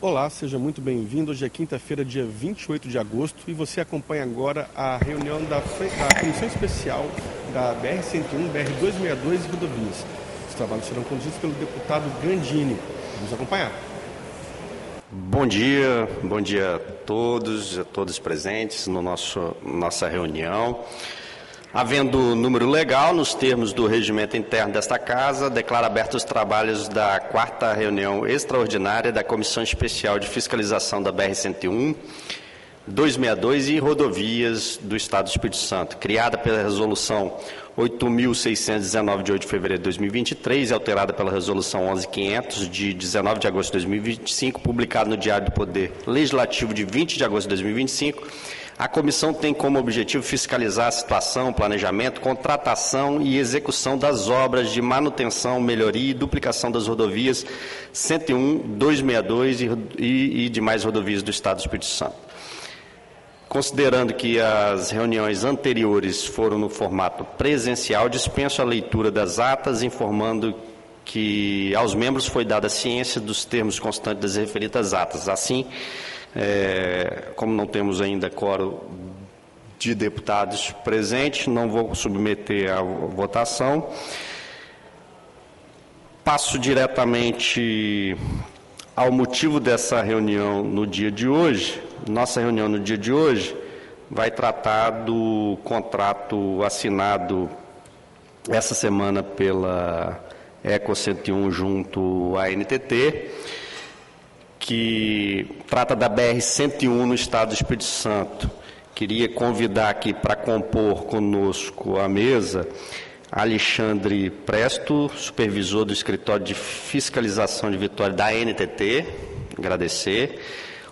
Olá, seja muito bem-vindo. Hoje é quinta-feira, dia 28 de agosto, e você acompanha agora a reunião da Comissão Especial da BR-101, BR-262 e rodovias. Os trabalhos serão conduzidos pelo deputado Gandini. Vamos acompanhar. Bom dia a todos presentes no nossa reunião. Havendo número legal, nos termos do regimento interno desta Casa, declaro abertos os trabalhos da quarta reunião extraordinária da Comissão Especial de Fiscalização da BR-101, 262 e rodovias do Estado do Espírito Santo, criada pela Resolução 8.619, de 8 de fevereiro de 2023, e alterada pela Resolução 11.500, de 19 de agosto de 2025, publicada no Diário do Poder Legislativo de 20 de agosto de 2025, a comissão tem como objetivo fiscalizar a situação, planejamento, contratação e execução das obras de manutenção, melhoria e duplicação das rodovias 101, 262 e demais rodovias do Estado do Espírito Santo. Considerando que as reuniões anteriores foram no formato presencial, dispenso a leitura das atas, informando que aos membros foi dada ciência dos termos constantes das referidas atas. Assim, como não temos ainda quórum de deputados presentes, não vou submeter à votação. Passo diretamente ao motivo dessa reunião no dia de hoje. Nossa reunião no dia de hoje vai tratar do contrato assinado essa semana pela Eco 101 junto à NTT, que trata da BR-101 no Estado do Espírito Santo. Queria convidar aqui para compor conosco a mesa Alexandre Presto, supervisor do Escritório de Fiscalização de Vitória da NTT, agradecer.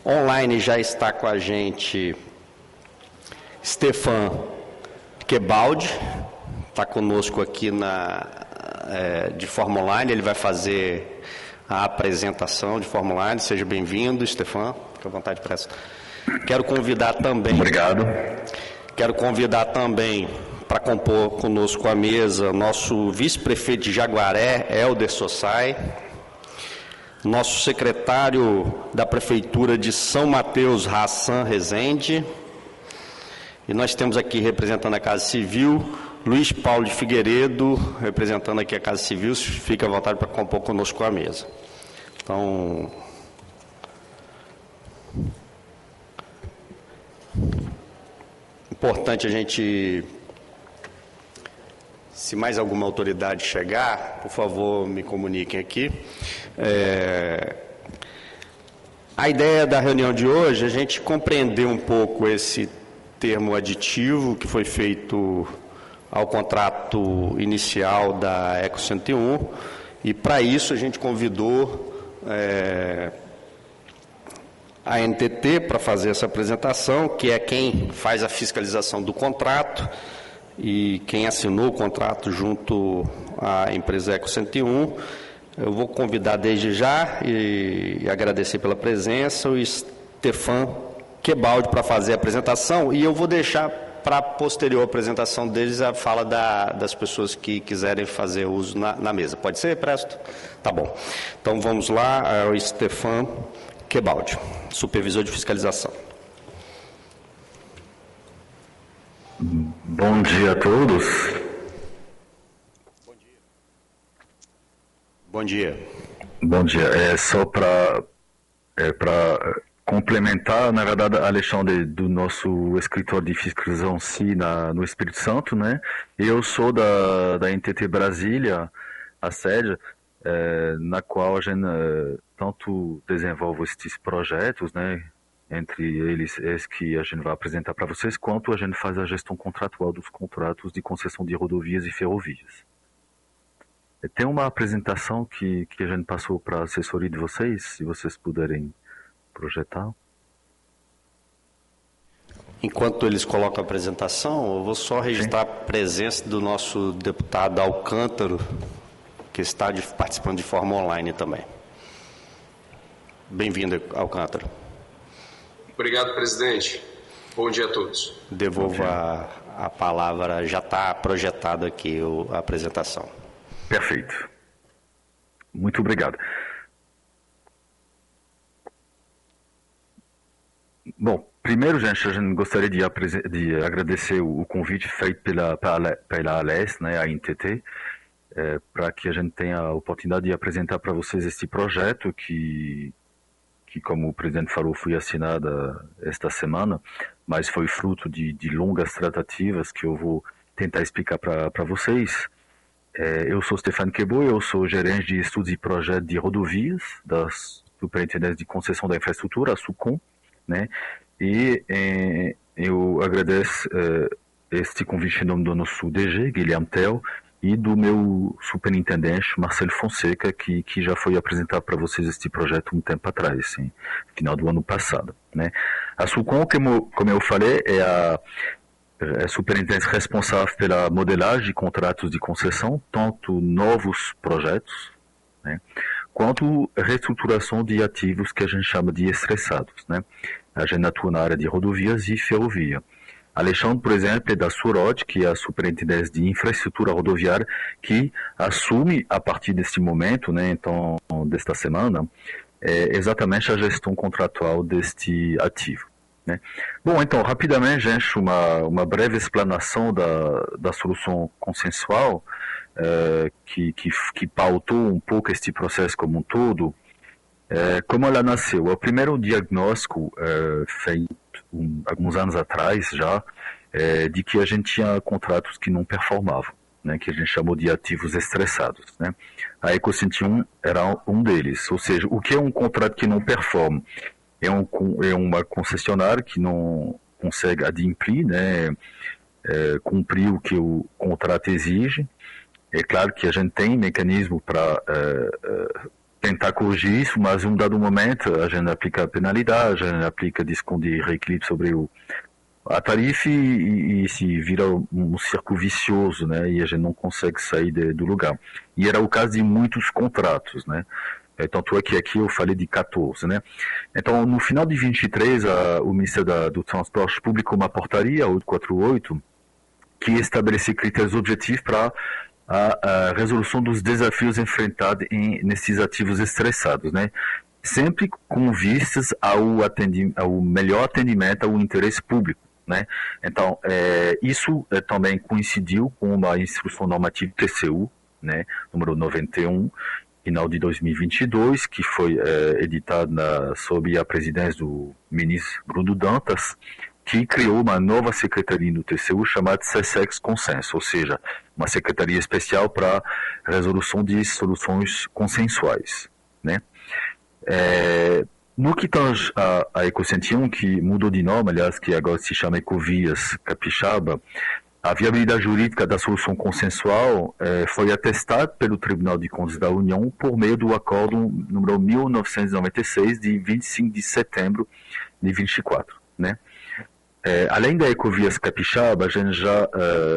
Online já está com a gente Stefan Quebaldi, está conosco aqui de forma online, ele vai fazer a apresentação de forma online. Seja bem-vindo, Stefan, fique à vontade, Presto. Quero convidar também... Obrigado. Quero convidar também para compor conosco a mesa nosso vice-prefeito de Jaguaré, Helder Sossai, nosso secretário da Prefeitura de São Mateus, Hassan Rezende, e nós temos aqui representando a Casa Civil, Luiz Paulo de Figueiredo, representando aqui a Casa Civil. Fique à vontade para compor conosco a mesa. Então, importante a gente, se mais alguma autoridade chegar, por favor, me comuniquem aqui. A ideia da reunião de hoje é a gente compreender um pouco esse termo aditivo que foi feito ao contrato inicial da Eco 101, e para isso a gente convidou a NTT para fazer essa apresentação, que é quem faz a fiscalização do contrato e quem assinou o contrato junto à empresa Eco 101. Eu vou convidar desde já e agradecer pela presença o Stefan Quebaldi para fazer a apresentação, e eu vou deixar para a posterior apresentação deles a fala das pessoas que quiserem fazer uso na mesa. Pode ser, Presto? Tá bom. Então vamos lá, o Stefan Quebaldi, supervisor de fiscalização. Bom dia a todos. Bom dia. Bom dia. Só para complementar, na verdade, Alexandre, do nosso escritório de fiscalização no Espírito Santo, né? Eu sou da NTT Brasília, a sede, na qual a gente tanto desenvolve esses projetos, né? Entre eles, esse que a gente vai apresentar para vocês, quanto a gente faz a gestão contratual dos contratos de concessão de rodovias e ferrovias. Tem uma apresentação que a gente passou para a assessoria de vocês, se vocês puderem projetar. Enquanto eles colocam a apresentação, eu vou só registrar a presença do nosso deputado Alcântara, que está participando de forma online também. Bem-vindo, Alcântara. Obrigado, presidente. Bom dia a todos. Devolvo a palavra, já está projetado aqui a apresentação. Perfeito. Muito obrigado. primeiro, gente, a gente gostaria de agradecer o convite feito pela ALES, né, a NTT, para que a gente tenha a oportunidade de apresentar para vocês este projeto que, como o presidente falou, foi assinada esta semana, mas foi fruto de longas tratativas que eu vou tentar explicar para vocês. Eu sou Stéphane Quebo, eu sou gerente de estudos e projetos de rodovias da Superintendência de Concessão da Infraestrutura, a SUCOM, né? E eu agradeço este convite em nome do nosso DG, Guilherme Tell, e do meu superintendente, Marcelo Fonseca, que já foi apresentado para vocês este projeto um tempo atrás, assim, final do ano passado, né? A SUCOM, como eu falei, é a superintendência responsável pela modelagem de contratos de concessão, tanto novos projetos, né, quanto reestruturação de ativos que a gente chama de estressados, né? A gente atua na área de rodovias e ferrovia. Alexandre, por exemplo, é da SUROD, que é a Superintendência de Infraestrutura Rodoviária, que assume a partir deste momento, né, então, desta semana, exatamente a gestão contratual deste ativo, né? Bom, então, rapidamente, gente, uma breve explanação da solução consensual que pautou um pouco este processo como um todo. Como ela nasceu? O primeiro diagnóstico feito alguns anos atrás já, de que a gente tinha contratos que não performavam, né, que a gente chamou de ativos estressados, né? A Eco 101 era um deles. Ou seja, o que é um contrato que não performa? É uma concessionária que não consegue adimplir, né, cumprir o que o contrato exige. É claro que a gente tem mecanismo para tentar corrigir isso, mas em um dado momento a gente aplica a penalidade, a gente aplica desconto de reequilíbrio sobre a tarifa e se vira um círculo vicioso, né, e a gente não consegue sair do lugar. E era o caso de muitos contratos, né? Tanto é que aqui eu falei de 14, né? Então, no final de 23, o Ministério do Transporte publicou uma portaria, 848, que estabelecia critérios objetivos para a resolução dos desafios enfrentados nesses ativos estressados, né? Sempre com vistas ao melhor atendimento ao interesse público, né? Então, isso também coincidiu com uma instrução normativa TCU, né, número 91, final de 2022, que foi editada sob a presidência do ministro Bruno Dantas, que criou uma nova secretaria no TCU chamada SESEX Consenso, ou seja, uma secretaria especial para resolução de soluções consensuais, né? No que tange a Eco 101, que mudou de nome, aliás, que agora se chama Ecovias Capixaba, a viabilidade jurídica da solução consensual foi atestada pelo Tribunal de Contas da União por meio do acordo número 1996, de 25 de setembro de 24, né? Além da Ecovias Capixaba,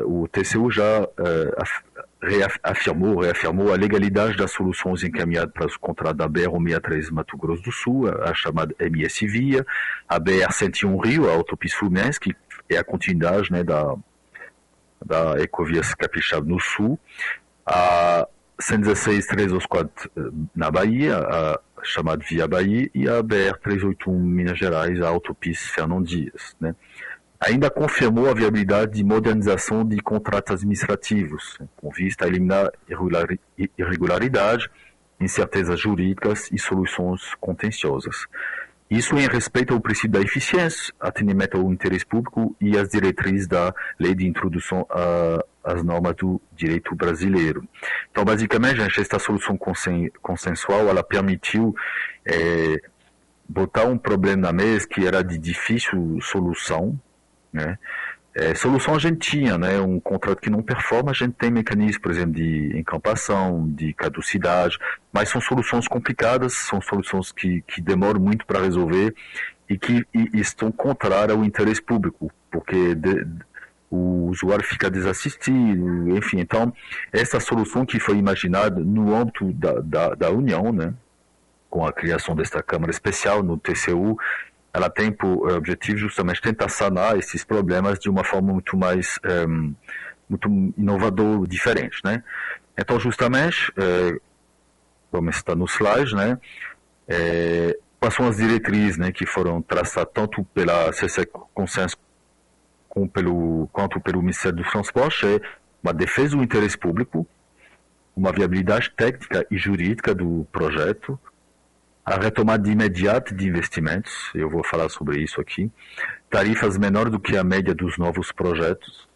o TCU já reafirmou a legalidade das soluções encaminhadas para os contratos da BR-163 Mato Grosso do Sul, a chamada MS Via, a BR-101 Rio, a Autopista Fluminense, que é a continuidade, né, da Ecovias Capixaba no Sul, a 116-324 na Bahia, a chamada Via Bahia, e a BR-381 Minas Gerais, a Autopista Fernão Dias, né? Ainda confirmou a viabilidade de modernização de contratos administrativos, com vista a eliminar irregularidade, incertezas jurídicas e soluções contenciosas. Isso em respeito ao princípio da eficiência, atendimento ao interesse público e às diretrizes da Lei de Introdução às Normas do Direito Brasileiro. Então, basicamente, gente, esta solução consensual, ela permitiu botar um problema na mesa que era de difícil solução, né? Solução a gente tinha, né? Um contrato que não performa, a gente tem mecanismos, por exemplo, de encampação, de caducidade, mas são soluções complicadas, são soluções que demoram muito para resolver e que estão contrárias ao interesse público, porque o usuário fica desassistido, enfim. Então, essa solução que foi imaginada no âmbito da União, né, com a criação desta Câmara Especial no TCU, ela tem por objetivo justamente tentar sanar esses problemas de uma forma muito mais muito inovadora, diferente, né? Então, justamente, como está no slide, né, quais são as diretrizes, né, que foram traçadas tanto pela CC Consenso quanto pelo Ministério do Transporte, é uma defesa do interesse público, uma viabilidade técnica e jurídica do projeto, a retomada imediata de investimentos, eu vou falar sobre isso aqui, tarifas menores do que a média dos novos projetos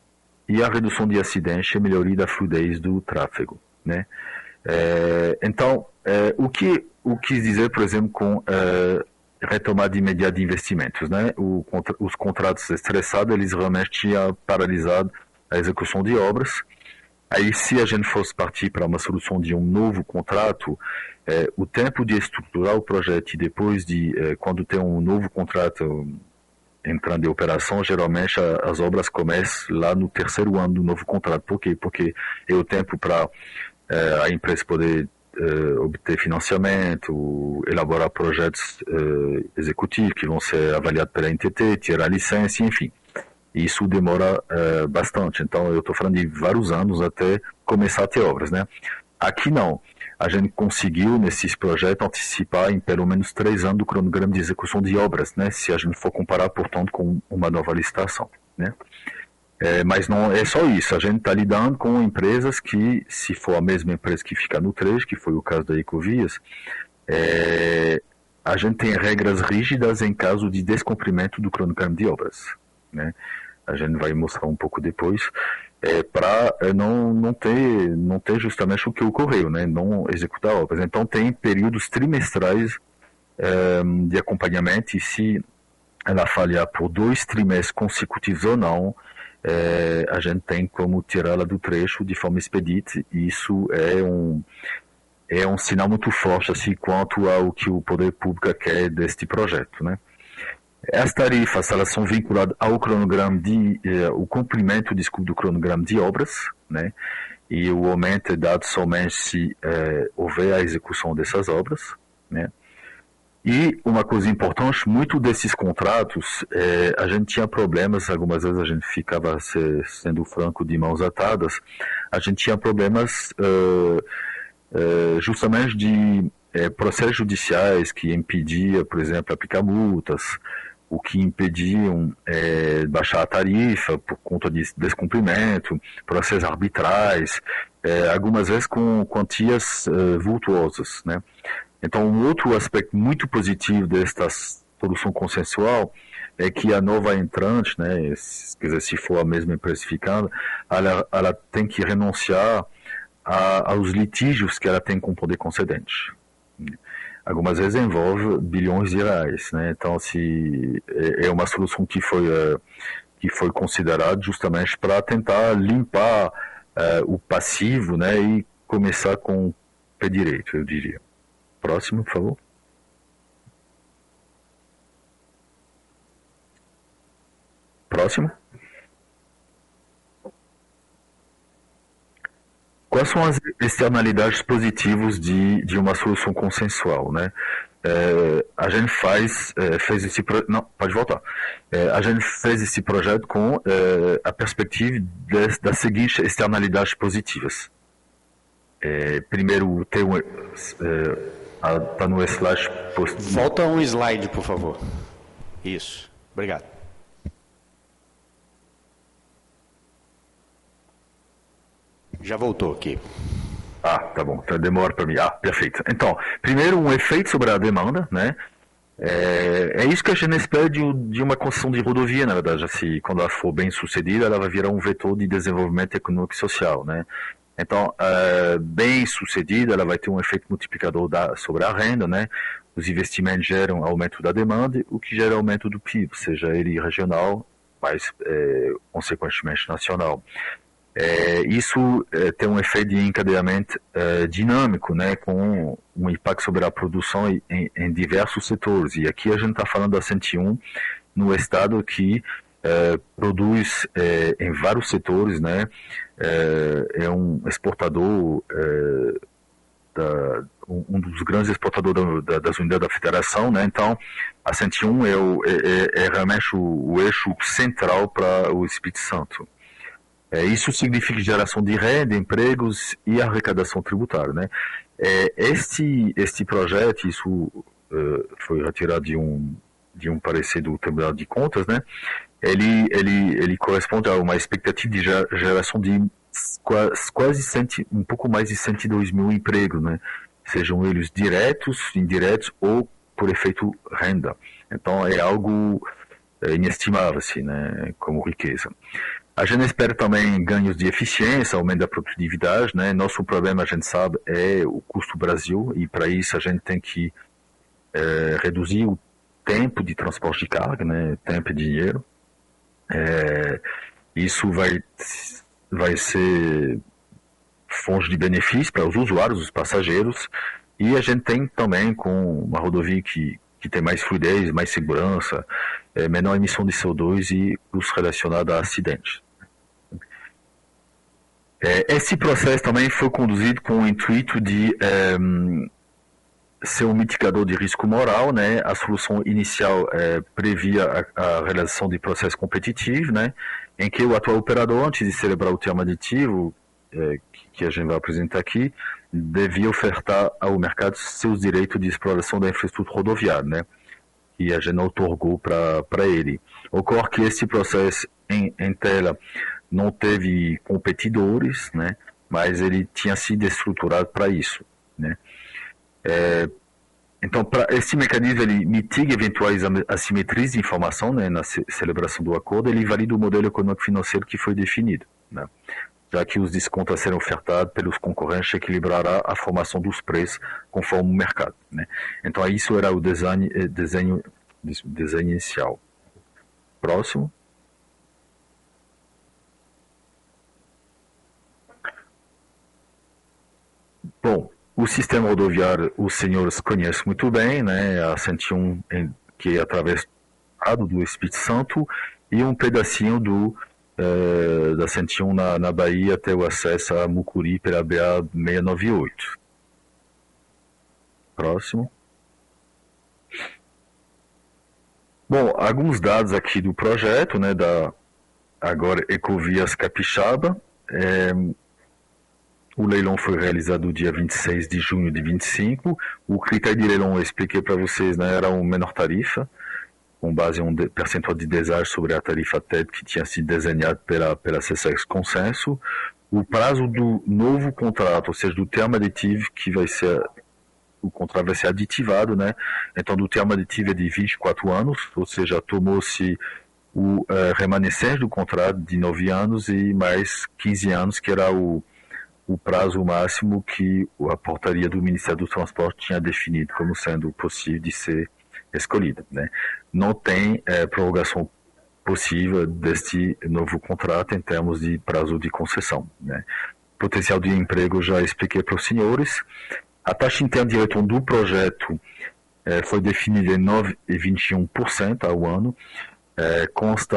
e a redução de acidentes e melhoria da fluidez do tráfego, né? Então, o que quis dizer, por exemplo, com retomada imediata de investimentos, né? Os contratos estressados, eles realmente tinham paralisado a execução de obras. Aí, se a gente fosse partir para uma solução de um novo contrato, o tempo de estruturar o projeto e depois quando tem um novo contrato entrando em operação, geralmente as obras começam lá no terceiro ano do novo contrato. Por quê? Porque é o tempo para a empresa poder obter financiamento, elaborar projetos executivos que vão ser avaliados pela NTT, tirar licença, enfim. Isso demora bastante. Então, eu estou falando de vários anos até começar a ter obras, né? Aqui não. A gente conseguiu, nesses projetos, antecipar em pelo menos 3 anos do cronograma de execução de obras, né? Se a gente for comparar, portanto, com uma nova licitação, né? Mas não é só isso. A gente está lidando com empresas que, se for a mesma empresa que fica no trecho, que foi o caso da Ecovias, a gente tem regras rígidas em caso de descumprimento do cronograma de obras, né? A gente vai mostrar um pouco depois, para não ter justamente o que ocorreu, né? Não executar obras. Então tem períodos trimestrais de acompanhamento, e se ela falhar por 2 trimestres consecutivos ou não, a gente tem como tirá-la do trecho de forma expedita, e isso é um sinal muito forte assim, quanto ao que o poder público quer deste projeto, né? As tarifas, elas são vinculadas ao cronograma o cumprimento, do cronograma de obras, né? E o aumento é dado somente se houver a execução dessas obras, né? E uma coisa importante, muito desses contratos, a gente tinha problemas, algumas vezes a gente ficava, sendo franco, de mãos atadas, a gente tinha problemas justamente de processos judiciais que impedia, por exemplo, aplicar multas, o que impediam baixar a tarifa por conta de descumprimento, processos arbitrais, algumas vezes com quantias vultuosas, né? Então, um outro aspecto muito positivo desta solução consensual é que a nova entrante, né, quer dizer, se for a mesma empresa ficando, ela tem que renunciar aos litígios que ela tem com o poder concedente. Algumas vezes envolve bilhões de reais, né? Então, é uma solução que foi considerada justamente para tentar limpar o passivo, né, e começar com o pé direito, eu diria. Próximo, por favor. Próximo. Quais são as externalidades positivas de uma solução consensual, né? A gente fez esse projeto. Não, pode voltar. A gente fez esse projeto com a perspectiva das seguintes externalidades positivas. Primeiro, ter está no slide posto. Volta um slide, por favor. Isso. Obrigado. Já voltou aqui. Tá bom. Então demora para mim. Perfeito. Então, primeiro, um efeito sobre a demanda, né? É isso que a gente espera de uma construção de rodovia, na verdade. Assim, quando ela for bem sucedida, ela vai virar um vetor de desenvolvimento econômico e social, né? Então, bem sucedida, ela vai ter um efeito multiplicador sobre a renda, né? Os investimentos geram aumento da demanda, o que gera aumento do PIB, seja ele regional, mas consequentemente nacional. Isso tem um efeito de encadeamento dinâmico, né? Com um impacto sobre a produção em diversos setores. E aqui a gente está falando da 101, no estado que produz em vários setores, né? É um exportador, um dos grandes exportadores das unidades da federação, né? Então, a 101 é realmente o eixo central para o Espírito Santo. Isso significa geração de renda, empregos e arrecadação tributária, né? Este projeto, isso foi retirado de um parecer do Tribunal de Contas, né? Ele corresponde a uma expectativa de geração de quase um pouco mais de 102 mil empregos, né? Sejam eles diretos, indiretos ou por efeito renda. Então é algo inestimável, assim, né? Como riqueza. A gente espera também ganhos de eficiência, aumento da produtividade, né? Nosso problema, a gente sabe, é o custo Brasil, e para isso a gente tem que reduzir o tempo de transporte de carga, né? Tempo e dinheiro. Isso vai ser fonte de benefício para os usuários, os passageiros, e a gente tem também com uma rodovia que tem mais fluidez, mais segurança, menor emissão de CO2 e os relacionados a acidentes. Esse processo também foi conduzido com o intuito de ser um mitigador de risco moral, né? A solução inicial previa a realização de processo competitivo, né? Em que o atual operador, antes de celebrar o termo aditivo, que a gente vai apresentar aqui, devia ofertar ao mercado seus direitos de exploração da infraestrutura rodoviária, né? E a gente otorgou para ele. Ocorre que esse processo em tela não teve competidores, né? Mas ele tinha sido estruturado para isso, né? Então, esse mecanismo ele mitiga eventuais assimetrias de informação, né, na celebração do acordo. Ele valida o modelo econômico-financeiro que foi definido, né? Já que os descontos a serem ofertados pelos concorrentes equilibrará a formação dos preços conforme o mercado, né? Então, isso era o desenho inicial. Próximo. Bom, o sistema rodoviário os senhores conhecem muito bem, né? A 101 que é através do Espírito Santo e um pedacinho da 101 na Bahia até o acesso a Mucuri pela BA 698. Próximo. Bom, alguns dados aqui do projeto, né? Agora Ecovias Capixaba. O leilão foi realizado no dia 26 de junho de 25. O critério de leilão, eu expliquei para vocês, né, era uma menor tarifa, com base em um percentual de deságio sobre a tarifa TED que tinha sido desenhado pela CSEX Consenso. O prazo do novo contrato, ou seja, do termo aditivo, o contrato vai ser aditivado, né? Então, do termo aditivo é de 24 anos, ou seja, tomou-se o remanescente do contrato de 9 anos e mais 15 anos, que era o prazo máximo que a portaria do Ministério do Transporte tinha definido como sendo possível de ser escolhida, né? Não tem prorrogação possível deste novo contrato em termos de prazo de concessão, né? Potencial de emprego já expliquei para os senhores. A taxa interna de retorno do projeto foi definida em 9,21% ao ano. Consta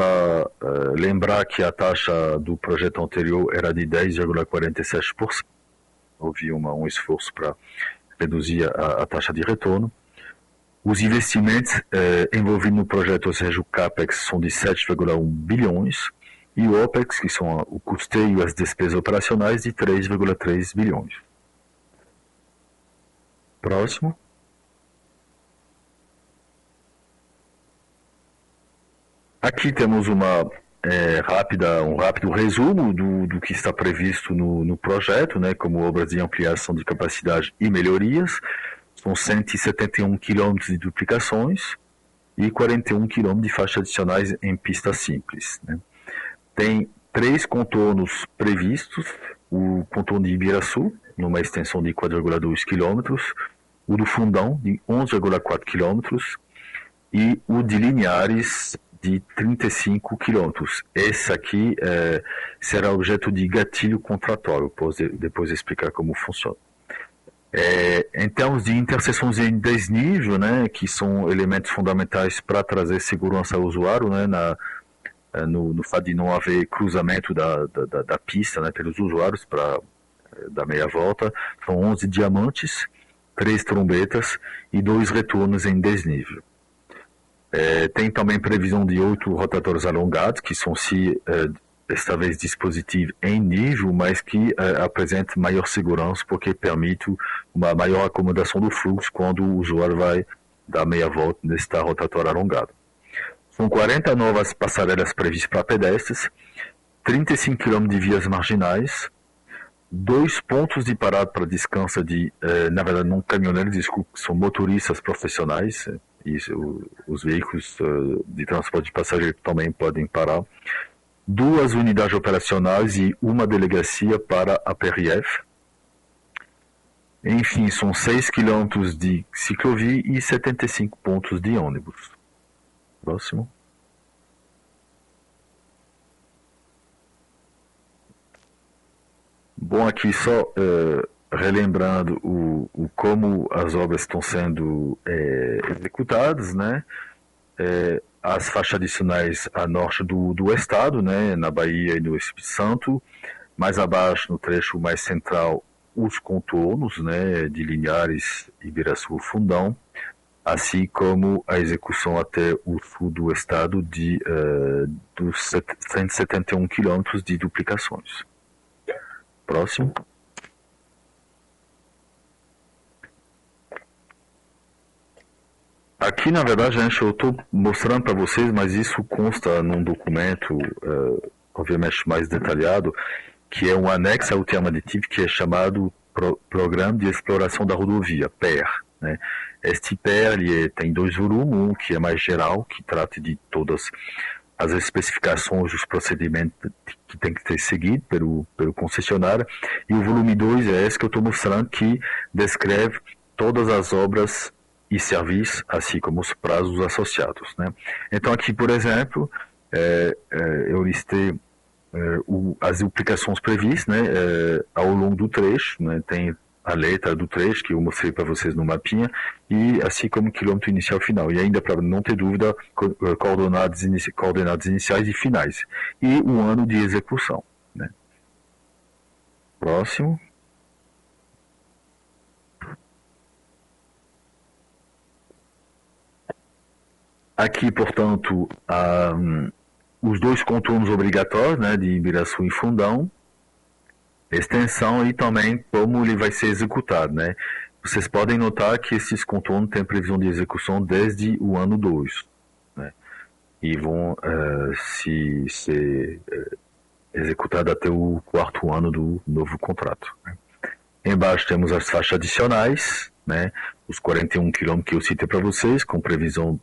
lembrar que a taxa do projeto anterior era de 10,47%. Houve um esforço para reduzir a taxa de retorno. Os investimentos envolvidos no projeto, ou seja, o CAPEX, são de 7,1 bilhões e o OPEX, que são o custeio e as despesas operacionais, de 3,3 bilhões. Próximo. Aqui temos um rápido resumo do que está previsto no projeto, né, como obras de ampliação de capacidade e melhorias. São 171 quilômetros de duplicações e 41 quilômetros de faixas adicionais em pista simples, né. Tem 3 contornos previstos: o contorno de Ibiraçu, numa extensão de 4,2 quilômetros, o do Fundão, de 11,4 quilômetros, e o de Linhares, de 35 quilômetros. Esse aqui será objeto de gatilho contratual, depois explicar como funciona. Em termos de interseções em desnível, né, que são elementos fundamentais para trazer segurança ao usuário, né, no fato de não haver cruzamento da pista, né, pelos usuários para dar meia volta, são 11 diamantes, 3 trombetas e 2 retornos em desnível. Tem também previsão de 8 rotatórios alongados, que são desta vez dispositivos em nível, mas que apresentam maior segurança, porque permite uma maior acomodação do fluxo quando o usuário vai dar meia volta nesta rotatória alongada. São 40 novas passarelas previstas para pedestres, 35 km de vias marginais, 2 pontos de parada para descanso na verdade não caminhoneiros, desculpa, são motoristas profissionais, os veículos de transporte de passageiros também podem parar, 2 unidades operacionais e uma delegacia para a PRF. Enfim, são 6 km de ciclovia e 75 pontos de ônibus. Próximo. Bom, aqui só relembrando como as obras estão sendo executadas, né? As faixas adicionais a norte do estado, né? Na Bahia e no Espírito Santo. Mais abaixo, no trecho mais central, os contornos, né? De Linhares, Ibiraçu, Fundão. Assim como a execução até o sul do estado dos 171 quilômetros de duplicações. Próximo. Aqui, na verdade, gente, eu estou mostrando para vocês, mas isso consta num documento, obviamente mais detalhado, que é um anexo ao termo aditivo que é chamado Programa de Exploração da Rodovia, PER. Né? Este PER tem 2 volumes, um que é mais geral, que trata de todas as especificações dos procedimentos que tem que ser seguido pelo concessionário, e o volume 2 é esse que eu estou mostrando, que descreve todas as obras e serviços, assim como os prazos associados. Né? Então aqui, por exemplo, eu listei as duplicações previstas, né, ao longo do trecho, né, tem a letra do trecho que eu mostrei para vocês no mapinha, e assim como o quilômetro inicial e final. E ainda, para não ter dúvida, coordenadas iniciais e finais. E o ano de execução. Né? Próximo. Aqui, portanto, os 2 contornos obrigatórios, né, de Ibiraçu e Fundão, extensão e também como ele vai ser executado, né? Vocês podem notar que esses contornos têm previsão de execução desde o ano 2, né? E vão ser executados até o 4º ano do novo contrato. Né? Embaixo temos as faixas adicionais, né? Os 41 km que eu citei para vocês, com previsão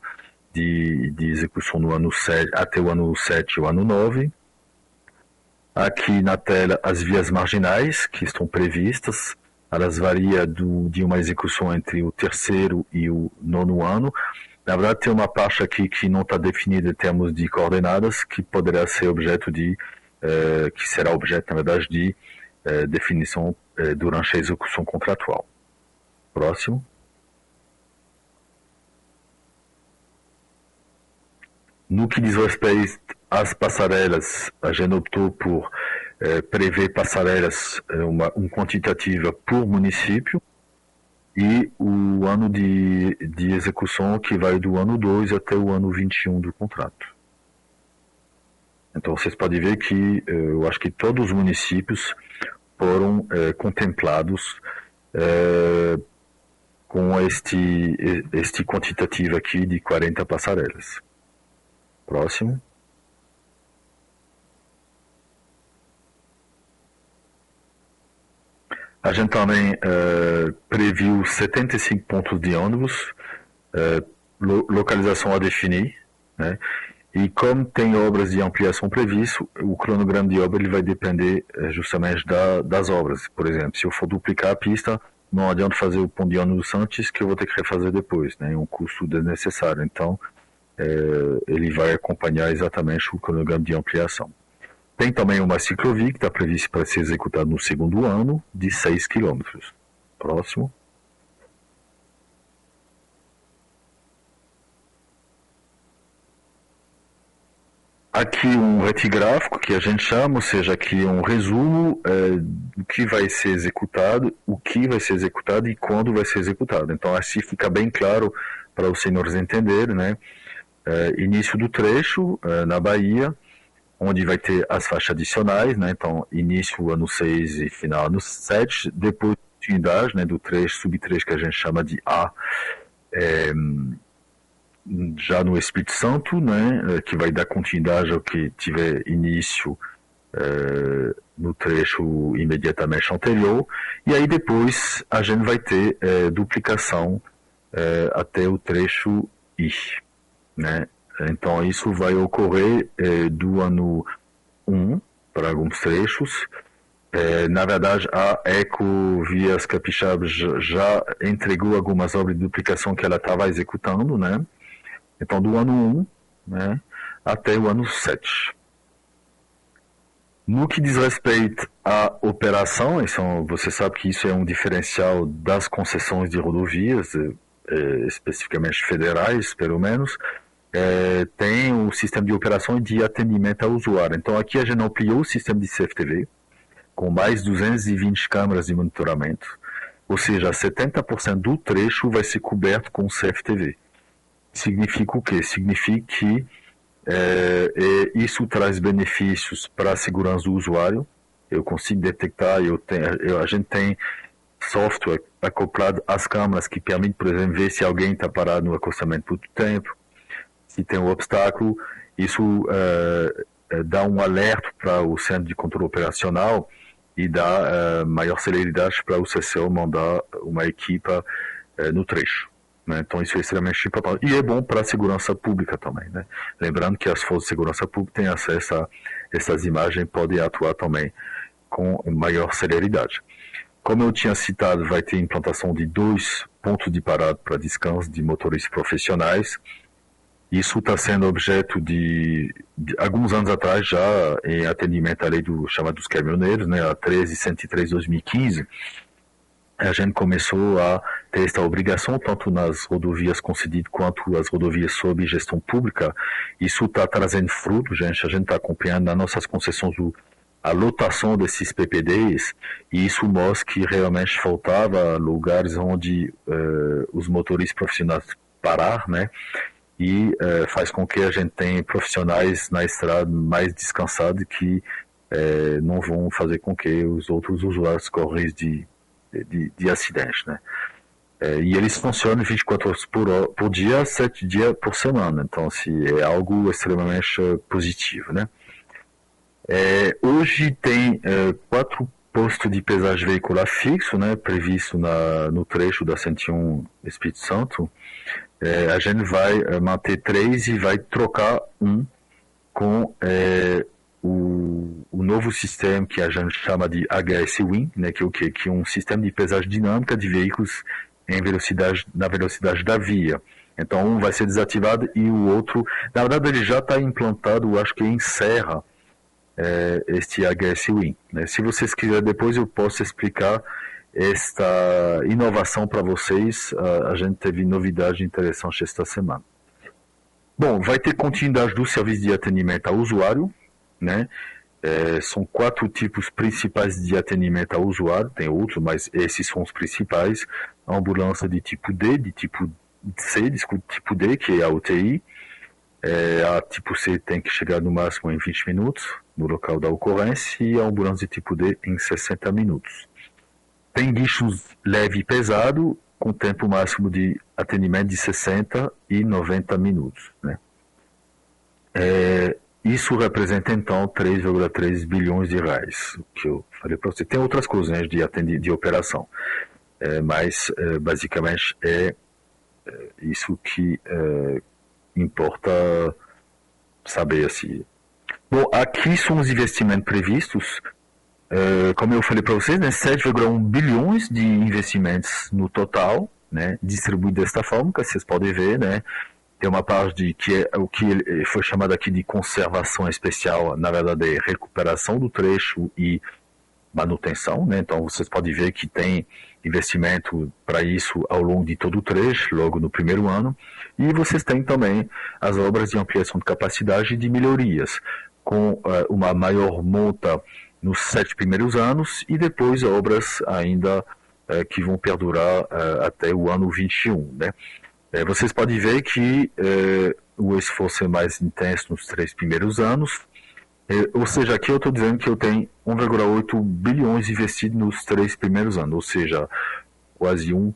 de execução no ano 7, até o ano 7 e o ano 9. Aqui na tela as vias marginais que estão previstas, elas variam de uma execução entre o 3º e o 9º ano. Na verdade tem uma parte aqui que não está definida em termos de coordenadas, que poderá ser objeto que será objeto, na verdade, de definição durante a execução contratual. Próximo. No que diz respeito às passarelas, a gente optou por prever passarelas um quantitativa por município, e o ano de execução que vai do ano 2 até o ano 21 do contrato. Então vocês podem ver que eu acho que todos os municípios foram contemplados com este quantitativo aqui de 40 passarelas. Próximo. A gente também previu 75 pontos de ônibus, localização a definir, né? E como tem obras de ampliação previsto, o cronograma de obra ele vai depender justamente das obras. Por exemplo, se eu for duplicar a pista, não adianta fazer o ponto de ônibus antes, que eu vou ter que refazer depois, né? É um custo desnecessário. Então, ele vai acompanhar exatamente o cronograma de ampliação. Tem também uma ciclovia que está prevista para ser executada no 2º ano, de 6 km. Próximo. Aqui um retigráfico que a gente chama, ou seja, aqui um resumo do que vai ser executado, o que vai ser executado e quando vai ser executado. Então assim fica bem claro para os senhores entenderem, né? Início do trecho na Bahia, onde vai ter as faixas adicionais, né? Então início ano 6 e final ano 7, depois continuidade, né, do trecho, subtrecho que a gente chama de A, já no Espírito Santo, né, que vai dar continuidade ao que tiver início no trecho imediatamente anterior, e aí depois a gente vai ter duplicação até o trecho I, né? Então isso vai ocorrer do ano 1 para alguns trechos. Na verdade, a Ecovias Capixabas já entregou algumas obras de duplicação que ela estava executando, né? Então, do ano 1, né, até o ano 7. No que diz respeito à operação, você sabe que isso é um diferencial das concessões de rodovias, especificamente federais, pelo menos, tem o sistema de operação e de atendimento ao usuário. Então, aqui a gente ampliou o sistema de CFTV, com mais 220 câmeras de monitoramento, ou seja, 70% do trecho vai ser coberto com CFTV. Significa o quê? Significa que isso traz benefícios para a segurança do usuário. Eu consigo detectar, a gente tem software acoplado às câmeras que permite, por exemplo, ver se alguém está parado no acostamento por muito tempo, se tem um obstáculo. Isso dá um alerta para o centro de controle operacional e dá maior celeridade para o CCO mandar uma equipa no trecho. Né? Então isso é extremamente importante. E é bom para a segurança pública também. Né? Lembrando que as forças de segurança pública têm acesso a essas imagens e podem atuar também com maior celeridade. Como eu tinha citado, vai ter implantação de 2 pontos de parada para descanso de motoristas profissionais. Isso está sendo objeto de alguns anos atrás já em atendimento à lei dos caminhoneiros, né, a 13.103/2015, a gente começou a ter essa obrigação, tanto nas rodovias concedidas quanto as rodovias sob gestão pública. Isso está trazendo fruto, gente. A gente está acompanhando nas nossas concessões a lotação desses PPDs, e isso mostra que realmente faltava lugares onde os motoristas profissionais parar, né? E faz com que a gente tenha profissionais na estrada mais descansados que não vão fazer com que os outros usuários corram risco de acidente, né? E eles funcionam 24 horas por dia, 7 dias por semana. Então, assim, é algo extremamente positivo, né? Hoje tem 4 postos de pesagem veicular fixo, né, previsto no trecho da 101 Espírito Santo. A gente vai manter 3 e vai trocar um com o novo sistema que a gente chama de HS-WIN, né, que é o quê? Que é um sistema de pesagem dinâmica de veículos na velocidade da via. Então, um vai ser desativado e o outro, na verdade, ele já está implantado, eu acho que em Serra, este HS-WIN. Né? Se vocês quiserem, depois eu posso explicar esta inovação para vocês. A gente teve novidade interessante esta semana. Bom, vai ter continuidade do serviço de atendimento ao usuário, né? São 4 tipos principais de atendimento ao usuário, tem outros, mas esses são os principais. A ambulância de tipo D, de tipo C, tipo D, que é a UTI. A tipo C tem que chegar no máximo em 20 minutos no local da ocorrência, e a ambulância de tipo D em 60 minutos. Tem guinchos leve e pesado, com tempo máximo de atendimento de 60 e 90 minutos. Né? Isso representa, então, 3,3 bilhões de reais, que eu falei para você. Tem outras coisas, né, de operação, mas basicamente é isso que importa saber. Assim. Bom, aqui são os investimentos previstos. Como eu falei para vocês, né, 7,1 bilhões de investimentos no total, né, distribuído desta forma, que vocês podem ver, né, tem uma parte que é o que foi chamado aqui de conservação especial, na verdade é recuperação do trecho e manutenção, né, então vocês podem ver que tem investimento para isso ao longo de todo o trecho, logo no primeiro ano, e vocês têm também as obras de ampliação de capacidade e de melhorias, com uma maior monta nos 7 primeiros anos, e depois obras ainda que vão perdurar até o ano 21. Né? Vocês podem ver que o esforço é mais intenso nos 3 primeiros anos, ou seja, aqui eu estou dizendo que eu tenho 1,8 bilhões investido nos 3 primeiros anos, ou seja, quase um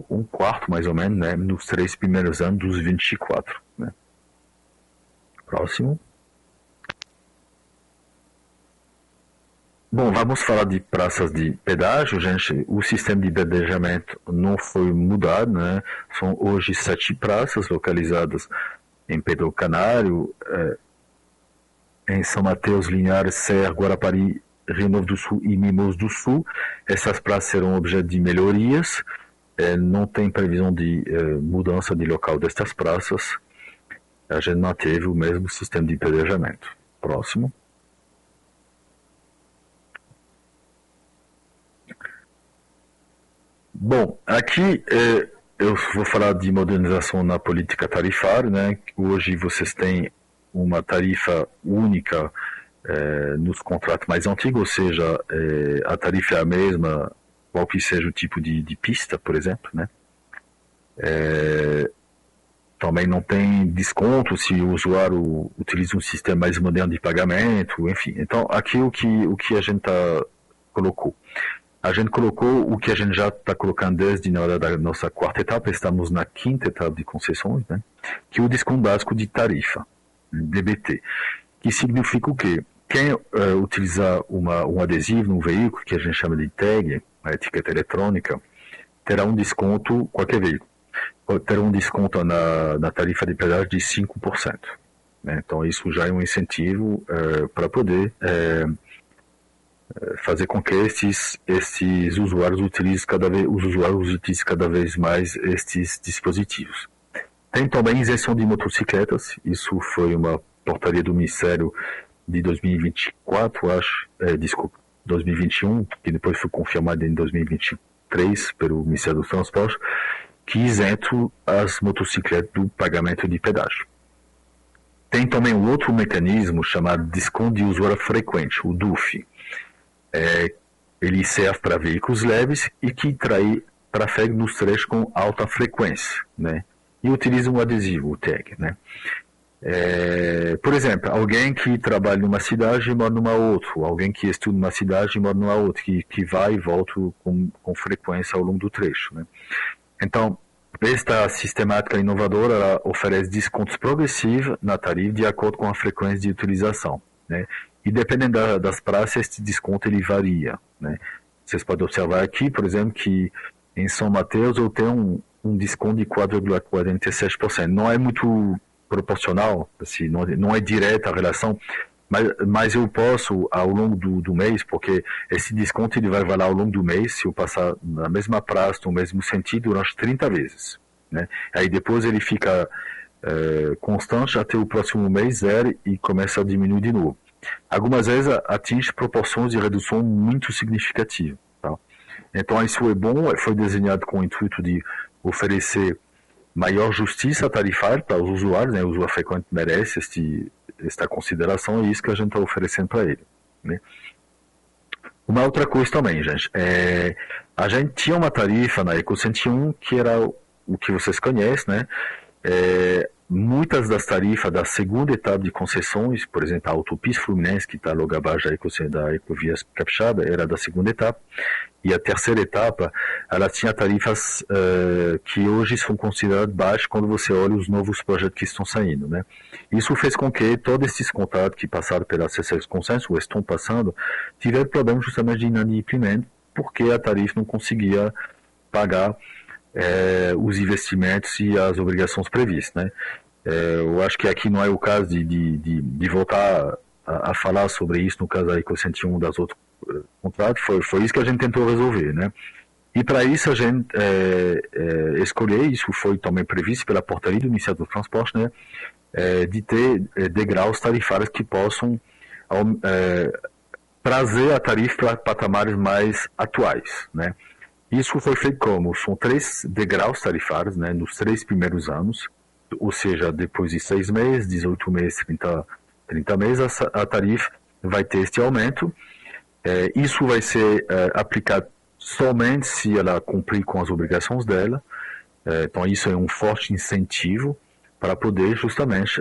um quarto mais ou menos, né, nos 3 primeiros anos dos 24. Né. Próximo. Bom, vamos falar de praças de pedágio, gente. O sistema de pedejamento não foi mudado, né? São hoje 7 praças localizadas em Pedro Canário, em São Mateus, Linhares, Serra, Guarapari, Rio Novo do Sul e Mimoso do Sul. Essas praças serão objeto de melhorias. Não tem previsão de mudança de local destas praças. A gente manteve o mesmo sistema de pedejamento. Próximo. Bom, aqui eu vou falar de modernização na política tarifária, né? Hoje vocês têm uma tarifa única nos contratos mais antigos, ou seja, a tarifa é a mesma, qual que seja o tipo de pista, por exemplo, né? Também não tem desconto se o usuário utiliza um sistema mais moderno de pagamento, enfim. Então, aqui o que a gente colocou. A gente colocou o que a gente já está colocando desde na hora da nossa quarta etapa, estamos na quinta etapa de concessões, né? Que é o desconto básico de tarifa, DBT, que significa o quê? Quem utilizar um adesivo no veículo, que a gente chama de tag, a etiqueta eletrônica, terá um desconto, qualquer veículo, terá um desconto na tarifa de pedágio de 5%. Né? Então isso já é um incentivo para poder fazer com que esses usuários utilizem cada vez mais estes dispositivos. Tem também isenção de motocicletas, isso foi uma portaria do Ministério de 2024, acho, 2021, que depois foi confirmada em 2023 pelo Ministério dos Transportes, que isento as motocicletas do pagamento de pedágio. Tem também um outro mecanismo chamado desconto de usuário frequente, o DUF. Ele serve para veículos leves e que trafega nos trechos com alta frequência, né? E utiliza um adesivo, o tag, né? Por exemplo, alguém que trabalha numa cidade e mora numa outra, alguém que estuda numa cidade e mora numa outra, que vai e volta com frequência ao longo do trecho, né? Então, esta sistemática inovadora ela oferece descontos progressivos na tarifa de acordo com a frequência de utilização, né? E dependendo das praças, esse desconto ele varia, né? Vocês podem observar aqui, por exemplo, que em São Mateus eu tenho um desconto de 4,47%. Não é muito proporcional, assim, não é direta a relação, mas eu posso, ao longo do mês, porque esse desconto ele vai valer ao longo do mês, se eu passar na mesma praça, no mesmo sentido, durante 30 vezes, né? Aí depois ele fica constante até o próximo mês, zero, e começa a diminuir de novo. Algumas vezes atinge proporções de redução muito significativas. Tá? Então isso é bom, foi desenhado com o intuito de oferecer maior justiça tarifária para os usuários, né? O usuário frequente merece esta consideração e é isso que a gente está oferecendo para ele. Né? Uma outra coisa também, gente, a gente tinha uma tarifa na Eco 101 que era o que vocês conhecem, né? Muitas das tarifas da segunda etapa de concessões, por exemplo, a Autopista Fluminense, que está logo abaixo da Ecovias Capixaba, era da segunda etapa, e a terceira etapa, ela tinha tarifas que hoje são consideradas baixas quando você olha os novos projetos que estão saindo, né? Isso fez com que todos esses contratos que passaram pela CCS de consenso, ou estão passando, tiveram problemas justamente de inadimplemento, porque a tarifa não conseguia pagar os investimentos e as obrigações previstas, né? Eu acho que aqui não é o caso de voltar a falar sobre isso no caso da Eco 101 das outras contratos, foi isso que a gente tentou resolver, né? E para isso a gente escolheu, isso foi também previsto pela portaria do Ministério do Transporte, né? De ter degraus tarifários que possam trazer a tarifa para patamares mais atuais, né? Isso foi feito como? São 3 degraus tarifários, né, nos 3 primeiros anos, ou seja, depois de 6 meses, 18 meses, 30 meses, a tarifa vai ter este aumento. Isso vai ser aplicado somente se ela cumprir com as obrigações dela. Então isso é um forte incentivo para poder justamente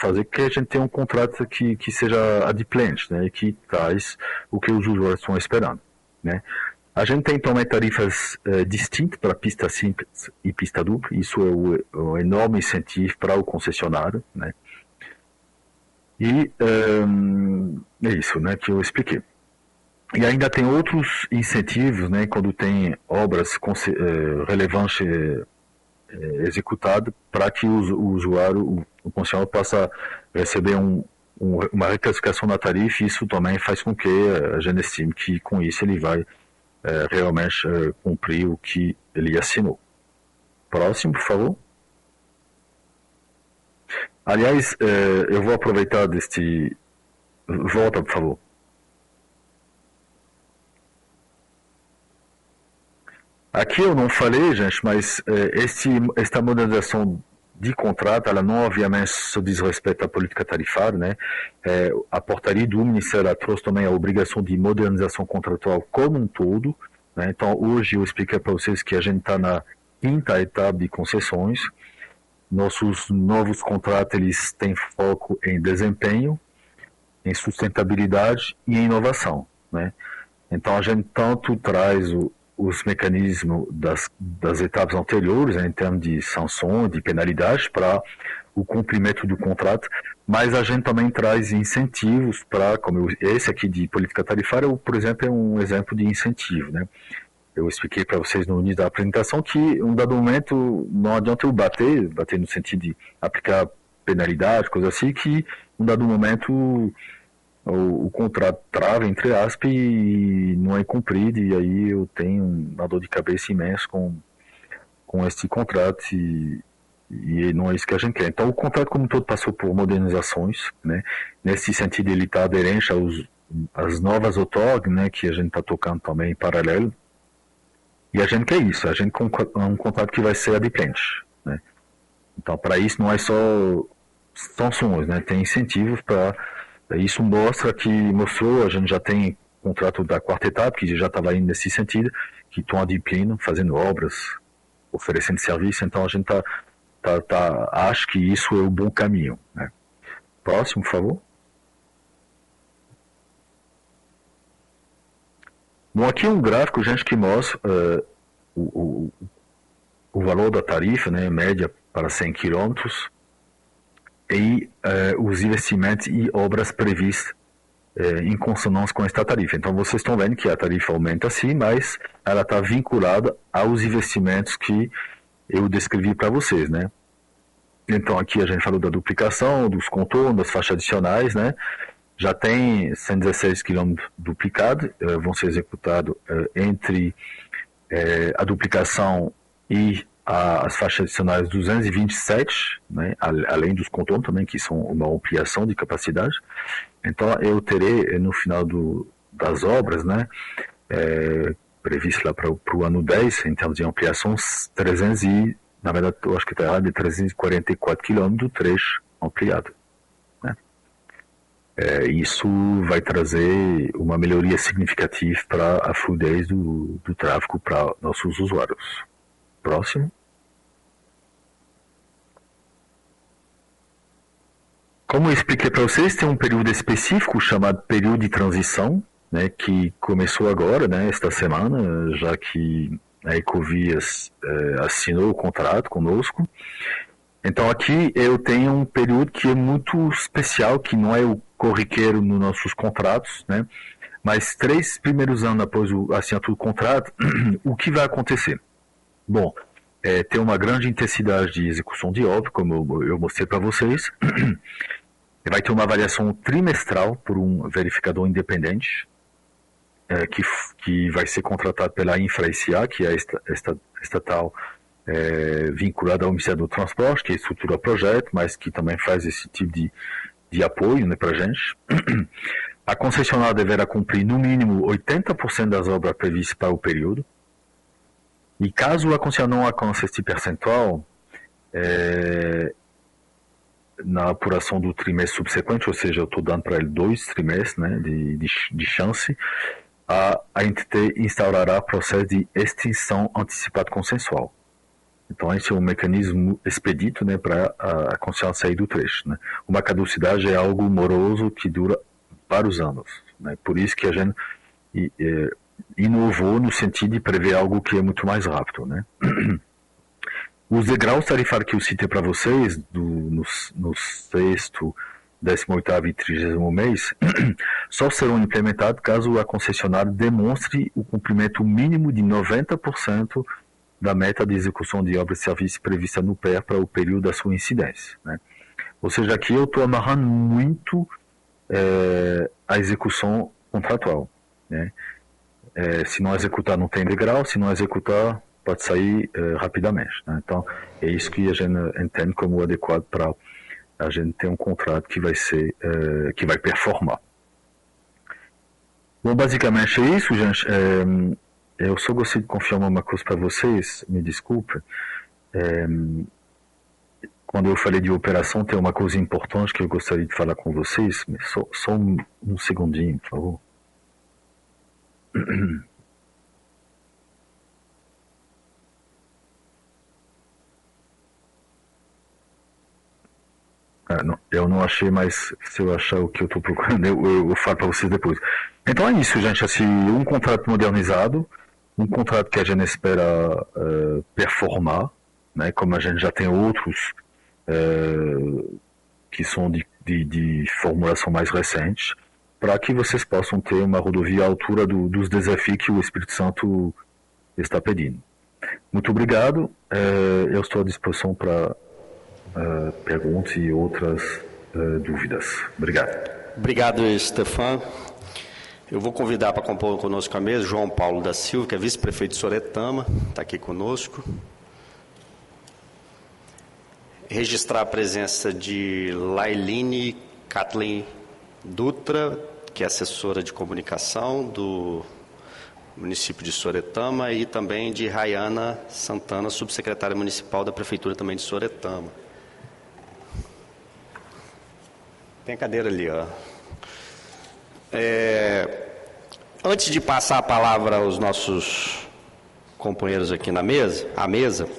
fazer que a gente tenha um contrato que seja adimplente, né, e que traz o que os usuários estão esperando, né? A gente tem também tarifas distintas para pista simples e pista dupla. Isso é um enorme incentivo para o concessionário, né? E é isso, né, que eu expliquei. E ainda tem outros incentivos, né, quando tem obras relevantes executadas para que o usuário, o concessionário, possa receber uma reclassificação da tarifa. E isso também faz com que a gente estime que com isso ele vai realmente cumprir o que ele assinou. Próximo, por favor. Aliás, eu vou aproveitar deste... Volta, por favor. Aqui eu não falei, gente, mas esta modernização de contrato, ela não obviamente só diz respeito à política tarifária, né? A portaria do Ministério trouxe também a obrigação de modernização contratual como um todo, né? Então, hoje eu expliquei para vocês que a gente está na 5ª etapa de concessões. Nossos novos contratos, eles têm foco em desempenho, em sustentabilidade e em inovação, né? Então, a gente tanto traz os mecanismos das etapas anteriores, né, em termos de sanção, de penalidade para o cumprimento do contrato, mas a gente também traz incentivos para, como esse aqui de política tarifária, por exemplo, é um exemplo de incentivo, né? Eu expliquei para vocês no início da apresentação que, em um dado momento, não adianta eu bater no sentido de aplicar penalidade, coisa assim, que, em um dado momento, o contrato trava, entre aspas, e não é cumprido, e aí eu tenho uma dor de cabeça imensa com este contrato, e não é isso que a gente quer. Então, o contrato como um todo passou por modernizações, né? Nesse sentido, ele está aderente às novas OTOG, né, que a gente está tocando também em paralelo, e a gente quer isso, a gente quer um contrato que vai ser adimplente, né? Então, para isso, não é só sanções, né? Tem incentivos para... Isso mostrou, a gente já tem contrato da 4ª etapa, que já estava indo nesse sentido, que estão adimplindo, fazendo obras, oferecendo serviço. Então a gente acho que isso é o bom caminho, né? Próximo, por favor. Bom, aqui é um gráfico, gente, que mostra o valor da tarifa, né, média para 100 quilômetros, e os investimentos e obras previstas em consonância com esta tarifa. Então, vocês estão vendo que a tarifa aumenta sim, mas ela está vinculada aos investimentos que eu descrevi para vocês, né? Então, aqui a gente falou da duplicação, dos contornos, das faixas adicionais, né? Já tem 116 km duplicados, vão ser executados entre a duplicação e as faixas adicionais 227, né, além dos contornos também, que são uma ampliação de capacidade. Então, eu terei, no final das obras, né, previsto lá para o ano 10, em termos de ampliação, na verdade, eu acho que está errado, de 344 km do trecho ampliado, né. Isso vai trazer uma melhoria significativa para a fluidez do tráfego para nossos usuários. Próximo. Como eu expliquei para vocês, tem um período específico chamado período de transição, né, que começou agora, né, esta semana, já que a Ecovias assinou o contrato conosco. Então aqui eu tenho um período que é muito especial, que não é o corriqueiro nos nossos contratos, né, mas 3 primeiros anos após a assinatura do contrato, o que vai acontecer? Bom, tem uma grande intensidade de execução de obra, como eu mostrei para vocês. Vai ter uma avaliação trimestral por um verificador independente, que vai ser contratado pela Infra-SA, que é estatal vinculada ao Ministério do Transporte, que estrutura o projeto, mas que também faz esse tipo de apoio, né, para a gente. A concessionária deverá cumprir no mínimo 80% das obras previstas para o período. E caso a concessionária não alcance esse percentual, na apuração do trimestre subsequente, ou seja, eu estou dando para ele 2 trimestres, né, de chance, a entidade instaurará processo de extinção antecipada consensual. Então, esse é um mecanismo expedito, né, para a concessionária sair do trecho, né. Uma caducidade é algo moroso que dura vários anos, né. Por isso que a gente inovou no sentido de prever algo que é muito mais rápido, né? Os degraus tarifários que eu citei para vocês, no sexto, 18º e 30º mês, só serão implementados caso a concessionária demonstre o cumprimento mínimo de 90% da meta de execução de obras e serviços prevista no PER para o período da sua incidência, né? Ou seja, aqui eu estou amarrando muito a execução contratual, né? Se não executar não tem degrau, se não executar pode sair rapidamente, né? Então é isso que a gente entende como adequado para a gente ter um contrato que vai ser que vai performar. Bom, basicamente é isso, gente. Eu só gostaria de confirmar uma coisa para vocês, me desculpe. Quando eu falei de operação, tem uma coisa importante que eu gostaria de falar com vocês. Só um segundinho, por favor. Não, eu não achei, mas se eu achar o que eu estou procurando, eu falo para vocês depois. Então é isso, gente. Assim, um contrato modernizado, um contrato que a gente espera performar, né? Como a gente já tem outros que são de formulação mais recente, para que vocês possam ter uma rodovia à altura dos desafios que o Espírito Santo está pedindo. Muito obrigado. Eu estou à disposição para perguntas e outras dúvidas. Obrigado. Obrigado, Stefan. Eu vou convidar para compor conosco a mesa João Paulo da Silva, que é vice-prefeito de Soretama, está aqui conosco. Registrar a presença de Lailine Kathleen Dutra, que é assessora de comunicação do município de Soretama, e também de Rayana Santana, subsecretária municipal da Prefeitura também de Soretama. Tem a cadeira ali, ó. Antes de passar a palavra aos nossos companheiros aqui à mesa,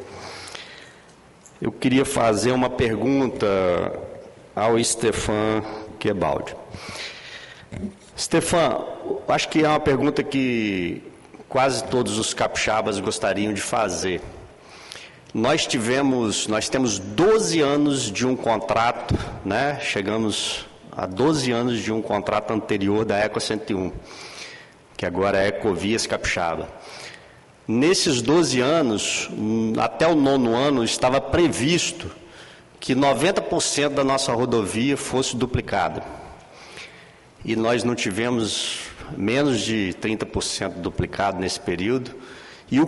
eu queria fazer uma pergunta ao Stefan Quebaldi. Stefan, acho que é uma pergunta que quase todos os capixabas gostariam de fazer. Nós temos 12 anos de um contrato, né? Chegamos a 12 anos de um contrato anterior da Eco 101, que agora é Ecovias Capixaba. Nesses 12 anos, até o 9º ano, estava previsto que 90% da nossa rodovia fosse duplicada. E nós não tivemos menos de 30% duplicado nesse período. E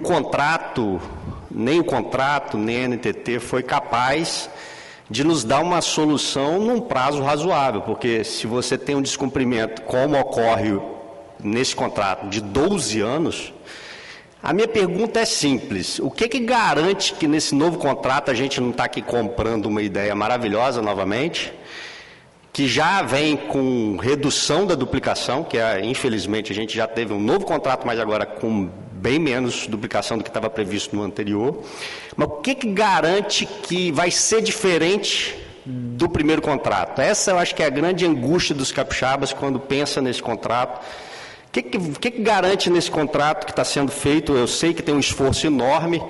nem a NTT foi capaz de nos dar uma solução num prazo razoável, porque se você tem um descumprimento, como ocorre nesse contrato, de 12 anos, a minha pergunta é simples: o que garante que nesse novo contrato a gente não está aqui comprando uma ideia maravilhosa novamente, que já vem com redução da duplicação, que infelizmente a gente já teve um novo contrato, mas agora com bem menos duplicação do que estava previsto no anterior. Mas o que garante que vai ser diferente do primeiro contrato? Essa eu acho que é a grande angústia dos capixabas quando pensa nesse contrato. O que garante nesse contrato que está sendo feito? Eu sei que tem um esforço enorme,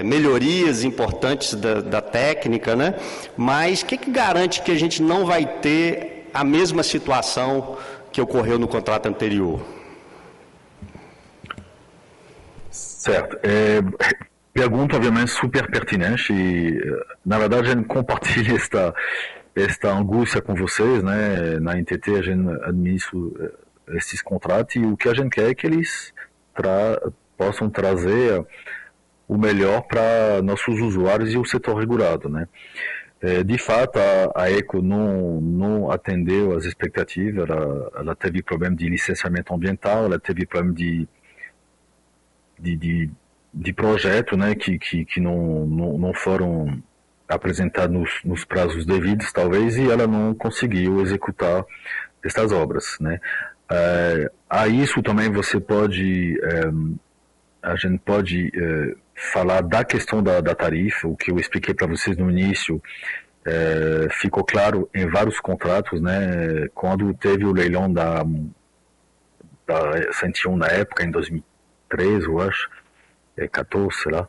melhorias importantes da técnica, né? Mas o que garante que a gente não vai ter a mesma situação que ocorreu no contrato anterior? Certo. Pergunta, obviamente, super pertinente e, na verdade, a gente compartilha esta angústia com vocês, né? Na NTT, a gente administra esses contratos e o que a gente quer é que eles possam trazer o melhor para nossos usuários e o setor regulado, né? De fato, a ECO não atendeu às expectativas, ela teve problema de licenciamento ambiental, ela teve problema de projeto, né, que não foram apresentados nos prazos devidos, talvez, e ela não conseguiu executar estas obras, né. A isso também você pode, a gente pode falar da questão da tarifa, o que eu expliquei para vocês no início, ficou claro em vários contratos, né, quando teve o leilão da 101 na época, em 2013, eu acho, 14, sei lá,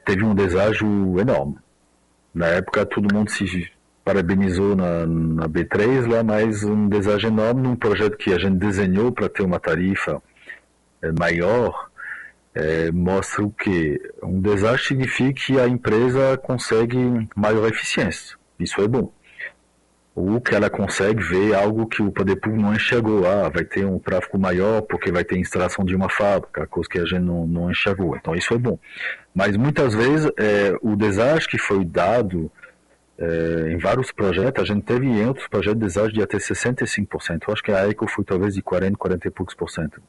teve um deságio enorme. Na época, todo mundo se parabenizou na B3 lá, mas um deságio enorme num projeto que a gente desenhou para ter uma tarifa maior, mostra o que? Um deságio significa que a empresa consegue maior eficiência. Isso é bom. Ou que ela consegue ver algo que o poder público não enxergou. Vai ter um tráfego maior porque vai ter instalação de uma fábrica, coisa que a gente não enxergou. Então isso é bom. Mas muitas vezes o deságio que foi dado em vários projetos, a gente teve em outros projetos deságio de até 65%. Eu acho que a ECO foi talvez de 40 e poucos por cento.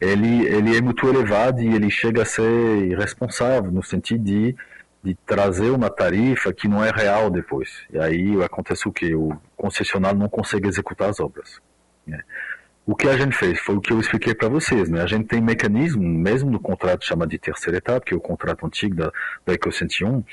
Ele é muito elevado e ele chega a ser irresponsável no sentido de trazer uma tarifa que não é real depois. E aí acontece o quê? O concessionário não consegue executar as obras. Né? O que a gente fez foi o que eu expliquei para vocês. Né? A gente tem mecanismo, mesmo no contrato chamado de terceira etapa, que é o contrato antigo da ECO 101,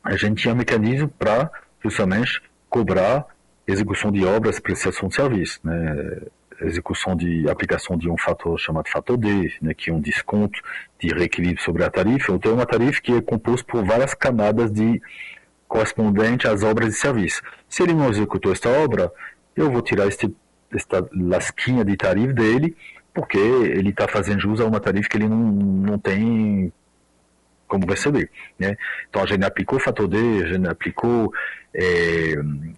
a gente tinha mecanismo para justamente cobrar execução de obras, prestação de serviço, né? Execução de aplicação de um fator chamado fator D, né, que é um desconto de reequilíbrio sobre a tarifa. Então, é uma tarifa que é composta por várias camadas correspondente às obras de serviço. Se ele não executou esta obra, eu vou tirar esta lasquinha de tarifa dele, porque ele está fazendo jus a uma tarifa que ele não tem como receber. Né? Então, a gente aplicou fator D, a gente aplicou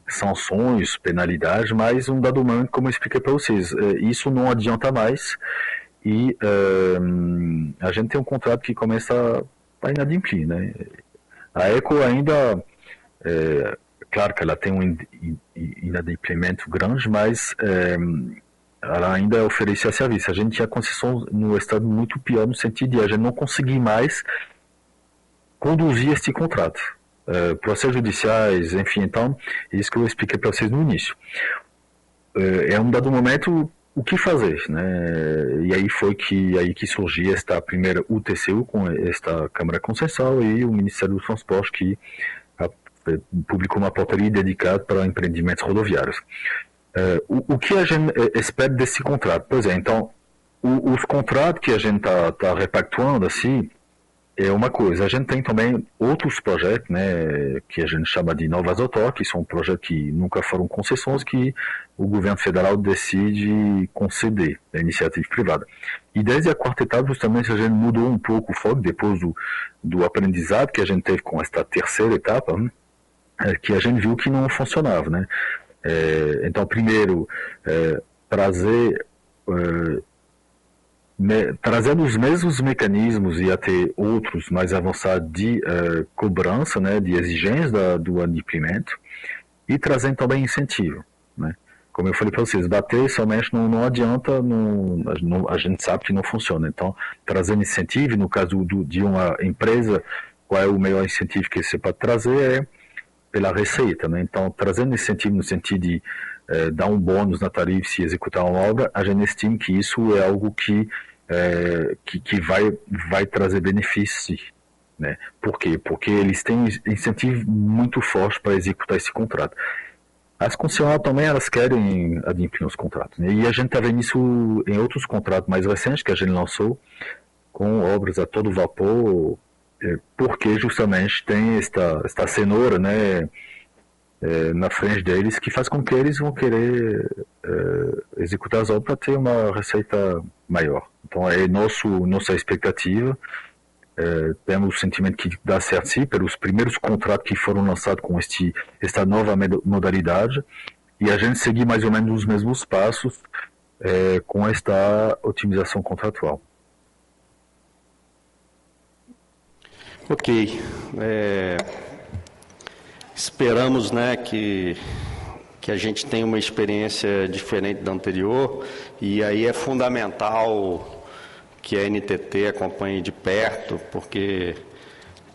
sanções, penalidades, mas um dado momento, como eu expliquei para vocês, isso não adianta mais e a gente tem um contrato que começa a inadimplir. Né? A ECO ainda, claro que ela tem um inadimplimento grande, mas ela ainda oferece serviço. A gente tinha concessão no estado muito pior, no sentido de a gente não conseguir mais conduzir este contrato. Processos judiciais, enfim, então, isso que eu expliquei para vocês no início. É um dado momento o que fazer, né? E aí foi que surgiu esta primeira UTCU com esta Câmara Consensual e o Ministério do Transporte que publicou uma portaria dedicada para empreendimentos rodoviários. O que a gente espera desse contrato? Pois é, então, os contratos que a gente está repactuando assim, é uma coisa. A gente tem também outros projetos, né, que a gente chama de novas autor, que são projetos que nunca foram concessões, que o governo federal decide conceder à iniciativa privada. E desde a quarta etapa, justamente, a gente mudou um pouco o foco, depois do aprendizado que a gente teve com esta terceira etapa, que a gente viu que não funcionava. Né? Então, primeiro, trazendo os mesmos mecanismos e até outros mais avançados de cobrança, né, de exigência do adimplemento, e trazendo também incentivo. Né? Como eu falei para vocês, bater somente não adianta, a gente sabe que não funciona. Então, trazendo incentivo, no caso de uma empresa, qual é o melhor incentivo que você pode trazer? Pela receita. Né? Então, trazendo incentivo no sentido de dar um bônus na tarifa se executar uma obra, a gente estima que isso é algo que vai trazer benefícios. Né? Por quê? Porque eles têm incentivo muito forte para executar esse contrato. As concessionárias também elas querem adimplir os contratos. Né? E a gente está vendo isso em outros contratos mais recentes que a gente lançou, com obras a todo vapor, porque justamente tem esta cenoura, né, na frente deles, que faz com que eles vão querer executar as obras para ter uma receita maior. Então é nossa expectativa. Temos o sentimento que dá certo sim, pelos primeiros contratos que foram lançados com esta nova modalidade, e a gente seguir mais ou menos os mesmos passos com esta otimização contratual. Ok. Esperamos, né, que a gente tenha uma experiência diferente da anterior, e aí é fundamental que a NTT acompanhe de perto, porque,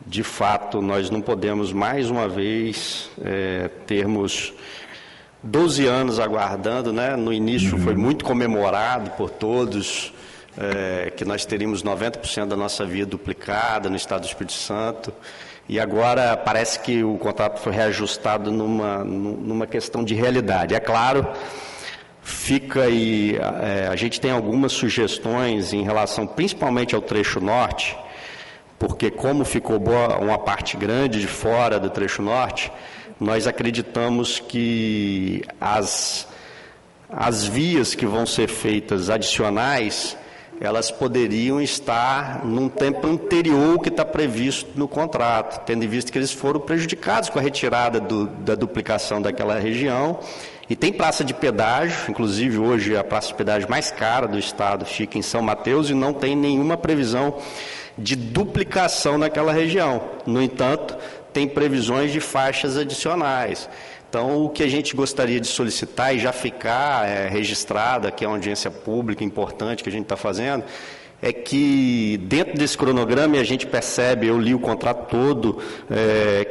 de fato, nós não podemos, mais uma vez, termos 12 anos aguardando, né? No início foi muito comemorado por todos, que nós teríamos 90% da nossa via duplicada no estado do Espírito Santo, e agora parece que o contrato foi reajustado numa questão de realidade. É claro, fica aí, a gente tem algumas sugestões em relação principalmente ao trecho norte, porque como ficou uma parte grande de fora do trecho norte, nós acreditamos que as vias que vão ser feitas adicionais, elas poderiam estar num tempo anterior ao que está previsto no contrato, tendo em vista que eles foram prejudicados com a retirada da duplicação daquela região. E tem praça de pedágio, inclusive hoje a praça de pedágio mais cara do estado fica em São Mateus e não tem nenhuma previsão de duplicação naquela região. No entanto, tem previsões de faixas adicionais. Então, o que a gente gostaria de solicitar e já ficar registrado, aqui é uma audiência pública importante que a gente está fazendo, é que dentro desse cronograma, e a gente percebe, eu li o contrato todo,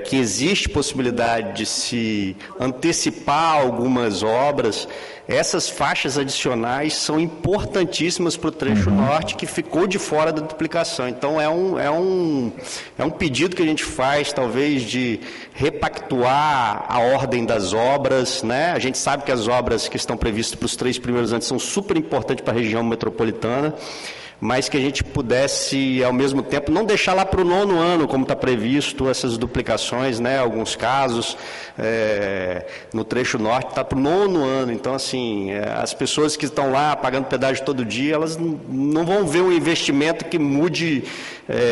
que existe possibilidade de se antecipar algumas obras. Essas faixas adicionais são importantíssimas para o trecho norte, que ficou de fora da duplicação. Então, é um pedido que a gente faz, talvez, de repactuar a ordem das obras, né? A gente sabe que as obras que estão previstas para os 3 primeiros anos são super importantes para a região metropolitana, mas que a gente pudesse, ao mesmo tempo, não deixar lá para o 9º ano, como está previsto, essas duplicações, né? Alguns casos, no trecho norte, está para o 9º ano. Então, assim, as pessoas que estão lá pagando pedágio todo dia, elas não vão ver um investimento que mude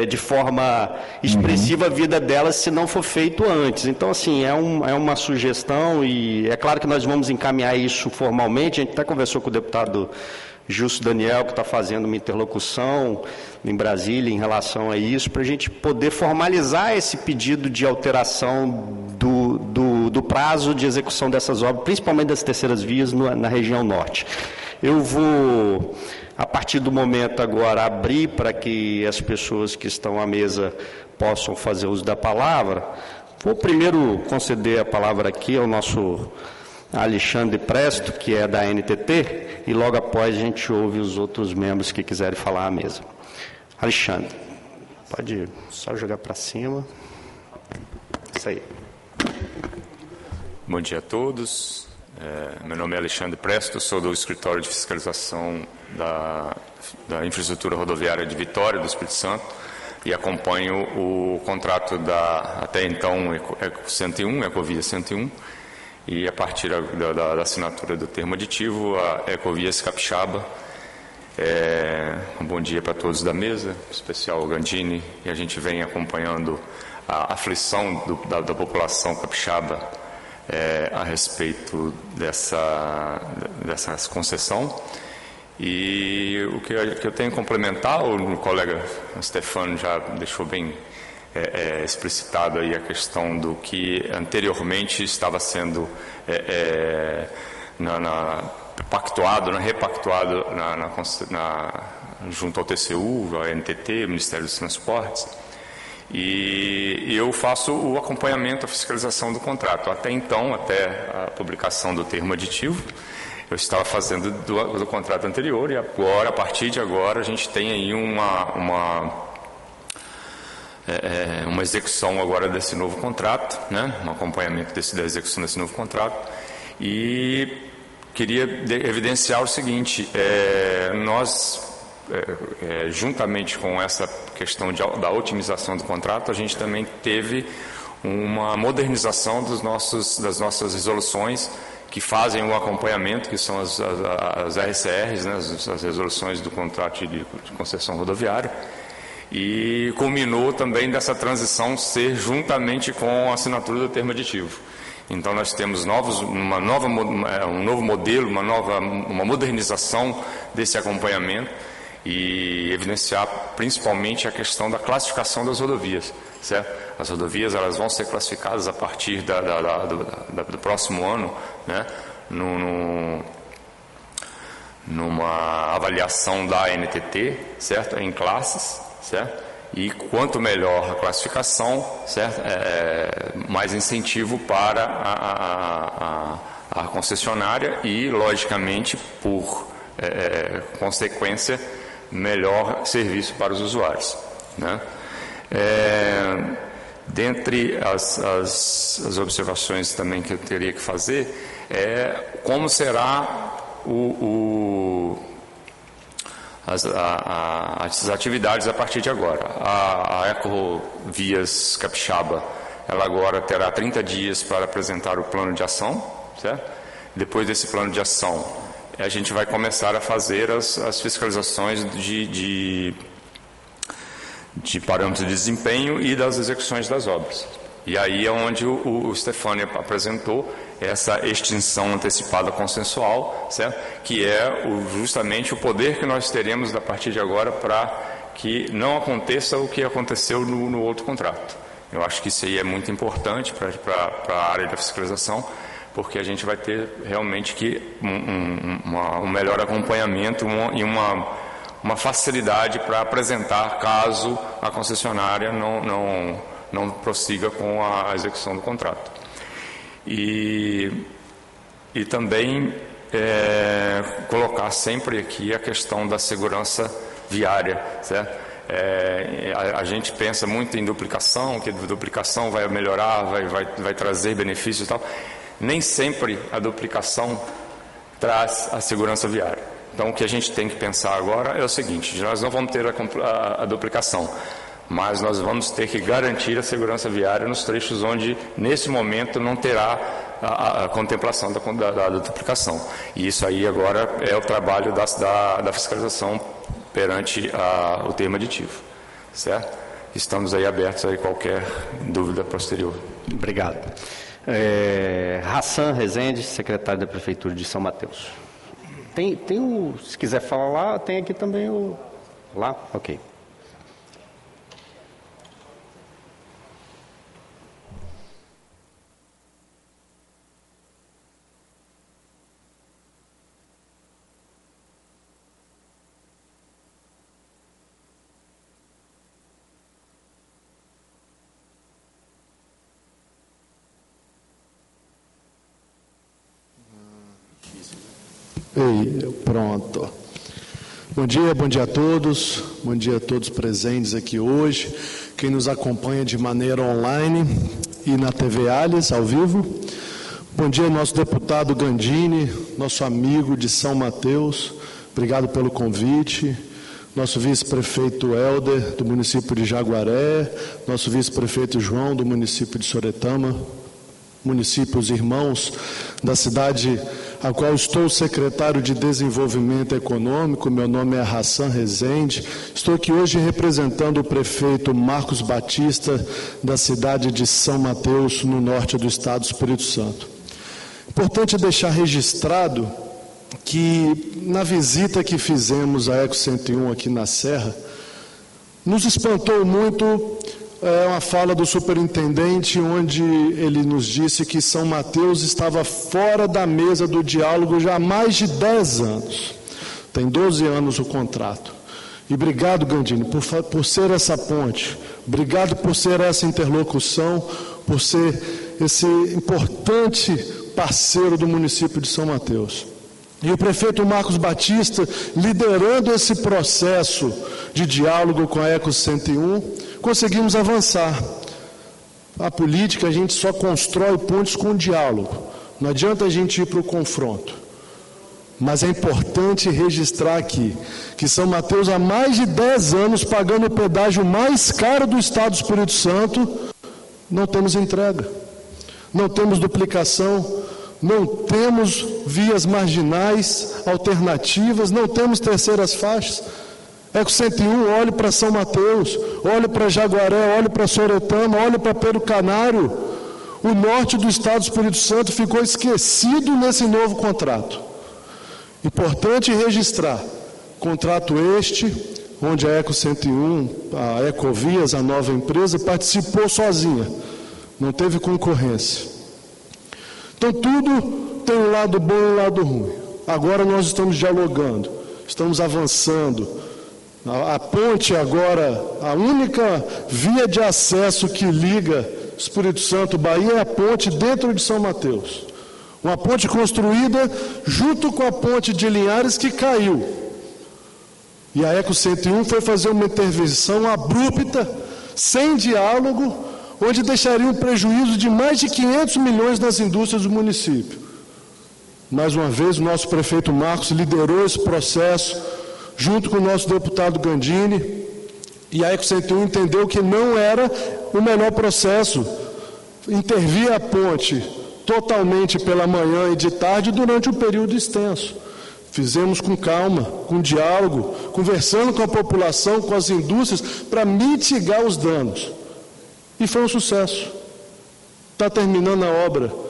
de forma expressiva a vida delas se não for feito antes. Então, assim, é uma sugestão e é claro que nós vamos encaminhar isso formalmente. A gente até conversou com o deputado Justo Daniel, que está fazendo uma interlocução em Brasília em relação a isso, para a gente poder formalizar esse pedido de alteração do prazo de execução dessas obras, principalmente das terceiras vias na região norte. Eu vou, a partir do momento agora, abrir para que as pessoas que estão à mesa possam fazer uso da palavra. Vou primeiro conceder a palavra aqui ao nosso Alexandre Presto, que é da NTT, e logo após a gente ouve os outros membros que quiserem falar à mesa. Alexandre, pode só jogar para cima. Isso aí. Bom dia a todos. Meu nome é Alexandre Presto, sou do Escritório de Fiscalização da Infraestrutura Rodoviária de Vitória, do Espírito Santo, e acompanho o contrato até então, Ecovia 101, e a partir da assinatura do termo aditivo, a Ecovias Capixaba. Um bom dia para todos da mesa, em especial o Gandini, e a gente vem acompanhando a aflição da população capixaba a respeito dessa concessão. E o que eu tenho a complementar, o colega Stefano já deixou bem explicitado aí a questão do que anteriormente estava sendo repactuado junto ao TCU, ao NTT, Ministério dos Transportes, e eu faço o acompanhamento, a fiscalização do contrato. Até então, até a publicação do termo aditivo, eu estava fazendo do contrato anterior, e agora, a partir de agora, a gente tem aí uma execução agora desse novo contrato, né? Um acompanhamento da execução desse novo contrato. E queria evidenciar o seguinte: nós, juntamente com essa questão da otimização do contrato, a gente também teve uma modernização das nossas resoluções que fazem o acompanhamento, que são as RCRs, né? As resoluções do contrato de concessão rodoviária. E culminou também dessa transição ser juntamente com a assinatura do termo aditivo. Então nós temos um novo modelo, uma modernização desse acompanhamento e evidenciar principalmente a questão da classificação das rodovias, certo? As rodovias, elas vão ser classificadas a partir do próximo ano, né? Numa avaliação da NTT, certo? Em classes, certo? E quanto melhor a classificação, certo? Mais incentivo para a concessionária e, logicamente, por consequência, melhor serviço para os usuários, né? Dentre as observações também que eu teria que fazer, como será as atividades a partir de agora. A Ecovias Capixaba, ela agora terá 30 dias para apresentar o plano de ação, certo? Depois desse plano de ação, a gente vai começar a fazer as fiscalizações de parâmetros de desempenho e das execuções das obras. E aí é onde o Stefânio apresentou essa extinção antecipada consensual, certo? Que é justamente o poder que nós teremos a partir de agora para que não aconteça o que aconteceu no outro contrato. Eu acho que isso aí é muito importante para a área da fiscalização, porque a gente vai ter realmente um melhor acompanhamento e uma facilidade para apresentar caso a concessionária não prossiga com a execução do contrato. E também colocar sempre aqui a questão da segurança viária, certo? A gente pensa muito em duplicação, que a duplicação vai melhorar, vai trazer benefícios e tal. Nem sempre a duplicação traz a segurança viária. Então, o que a gente tem que pensar agora é o seguinte: nós não vamos ter a duplicação, mas nós vamos ter que garantir a segurança viária nos trechos onde, nesse momento, não terá a contemplação da duplicação. E isso aí agora é o trabalho da fiscalização perante o termo aditivo, certo? Estamos aí abertos a qualquer dúvida posterior. Obrigado. Hassan Rezende, secretário da Prefeitura de São Mateus. Se quiser falar lá, tem aqui também o... Lá? Ok. Pronto. Bom dia a todos. Bom dia a todos presentes aqui hoje. Quem nos acompanha de maneira online e na TV Alias, ao vivo. Bom dia ao nosso deputado Gandini, nosso amigo de São Mateus. Obrigado pelo convite. Nosso vice-prefeito Helder, do município de Jaguaré. Nosso vice-prefeito João, do município de Soretama. Municípios irmãos da cidade a qual estou secretário de Desenvolvimento Econômico. Meu nome é Hassan Rezende. Estou aqui hoje representando o prefeito Marcos Batista, da cidade de São Mateus, no norte do estado do Espírito Santo. Importante deixar registrado que, na visita que fizemos à Eco 101 aqui na Serra, nos espantou muito uma fala do superintendente, onde ele nos disse que São Mateus estava fora da mesa do diálogo já há mais de 10 anos. Tem 12 anos o contrato. E obrigado, Gandini, por ser essa ponte. Obrigado por ser essa interlocução, por ser esse importante parceiro do município de São Mateus. E o prefeito Marcos Batista, liderando esse processo de diálogo com a Eco 101, conseguimos avançar. A política, a gente só constrói pontes com diálogo. Não adianta a gente ir para o confronto. Mas é importante registrar aqui que São Mateus, há mais de 10 anos, pagando o pedágio mais caro do estado do Espírito Santo, não temos entrega, não temos duplicação, não temos vias marginais alternativas, não temos terceiras faixas. Eco 101, olhe para São Mateus, olhe para Jaguaré, olhe para Soretama, olhe para Pedro Canário. O norte do estado do Espírito Santo ficou esquecido nesse novo contrato. Importante registrar, contrato este, onde a Eco 101, a Ecovias, a nova empresa, participou sozinha, não teve concorrência. Então tudo tem um lado bom e um lado ruim. Agora nós estamos dialogando, estamos avançando. A ponte agora, a única via de acesso que liga Espírito Santo, Bahia, é a ponte dentro de São Mateus. Uma ponte construída junto com a ponte de Linhares, que caiu. E a Eco 101 foi fazer uma intervenção abrupta, sem diálogo, onde deixaria um prejuízo de mais de 500 milhões nas indústrias do município. Mais uma vez, o nosso prefeito Marcos liderou esse processo, junto com o nosso deputado Gandini, e a Eco-101 entendeu que não era o melhor processo intervir a ponte totalmente pela manhã e de tarde durante um período extenso. Fizemos com calma, com diálogo, conversando com a população, com as indústrias, para mitigar os danos. E foi um sucesso. Está terminando a obra.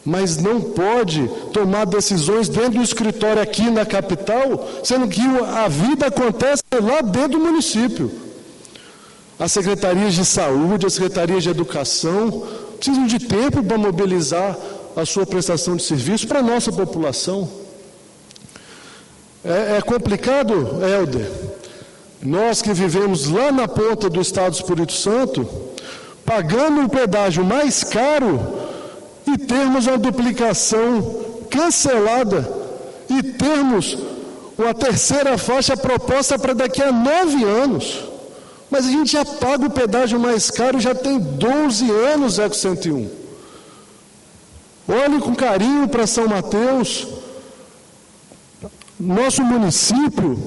Mas não pode tomar decisões dentro do escritório aqui na capital, sendo que a vida acontece lá dentro do município. As secretarias de saúde, as secretarias de educação, precisam de tempo para mobilizar a sua prestação de serviço para a nossa população. É complicado, Helder, nós que vivemos lá na ponta do estado do Espírito Santo, pagando um pedágio mais caro e termos uma duplicação cancelada e termos uma terceira faixa proposta para daqui a 9 anos. Mas a gente já paga o pedágio mais caro, já tem 12 anos, Eco-101. Olhe com carinho para São Mateus. Nosso município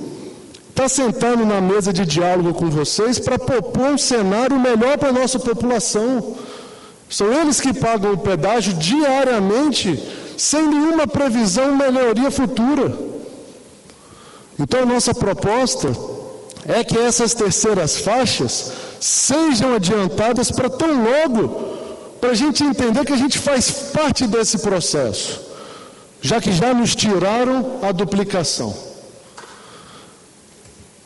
está sentado na mesa de diálogo com vocês para propor um cenário melhor para a nossa população. São eles que pagam o pedágio diariamente, sem nenhuma previsão de melhoria futura. Então, a nossa proposta é que essas terceiras faixas sejam adiantadas para tão logo, para a gente entender que a gente faz parte desse processo, já que já nos tiraram a duplicação.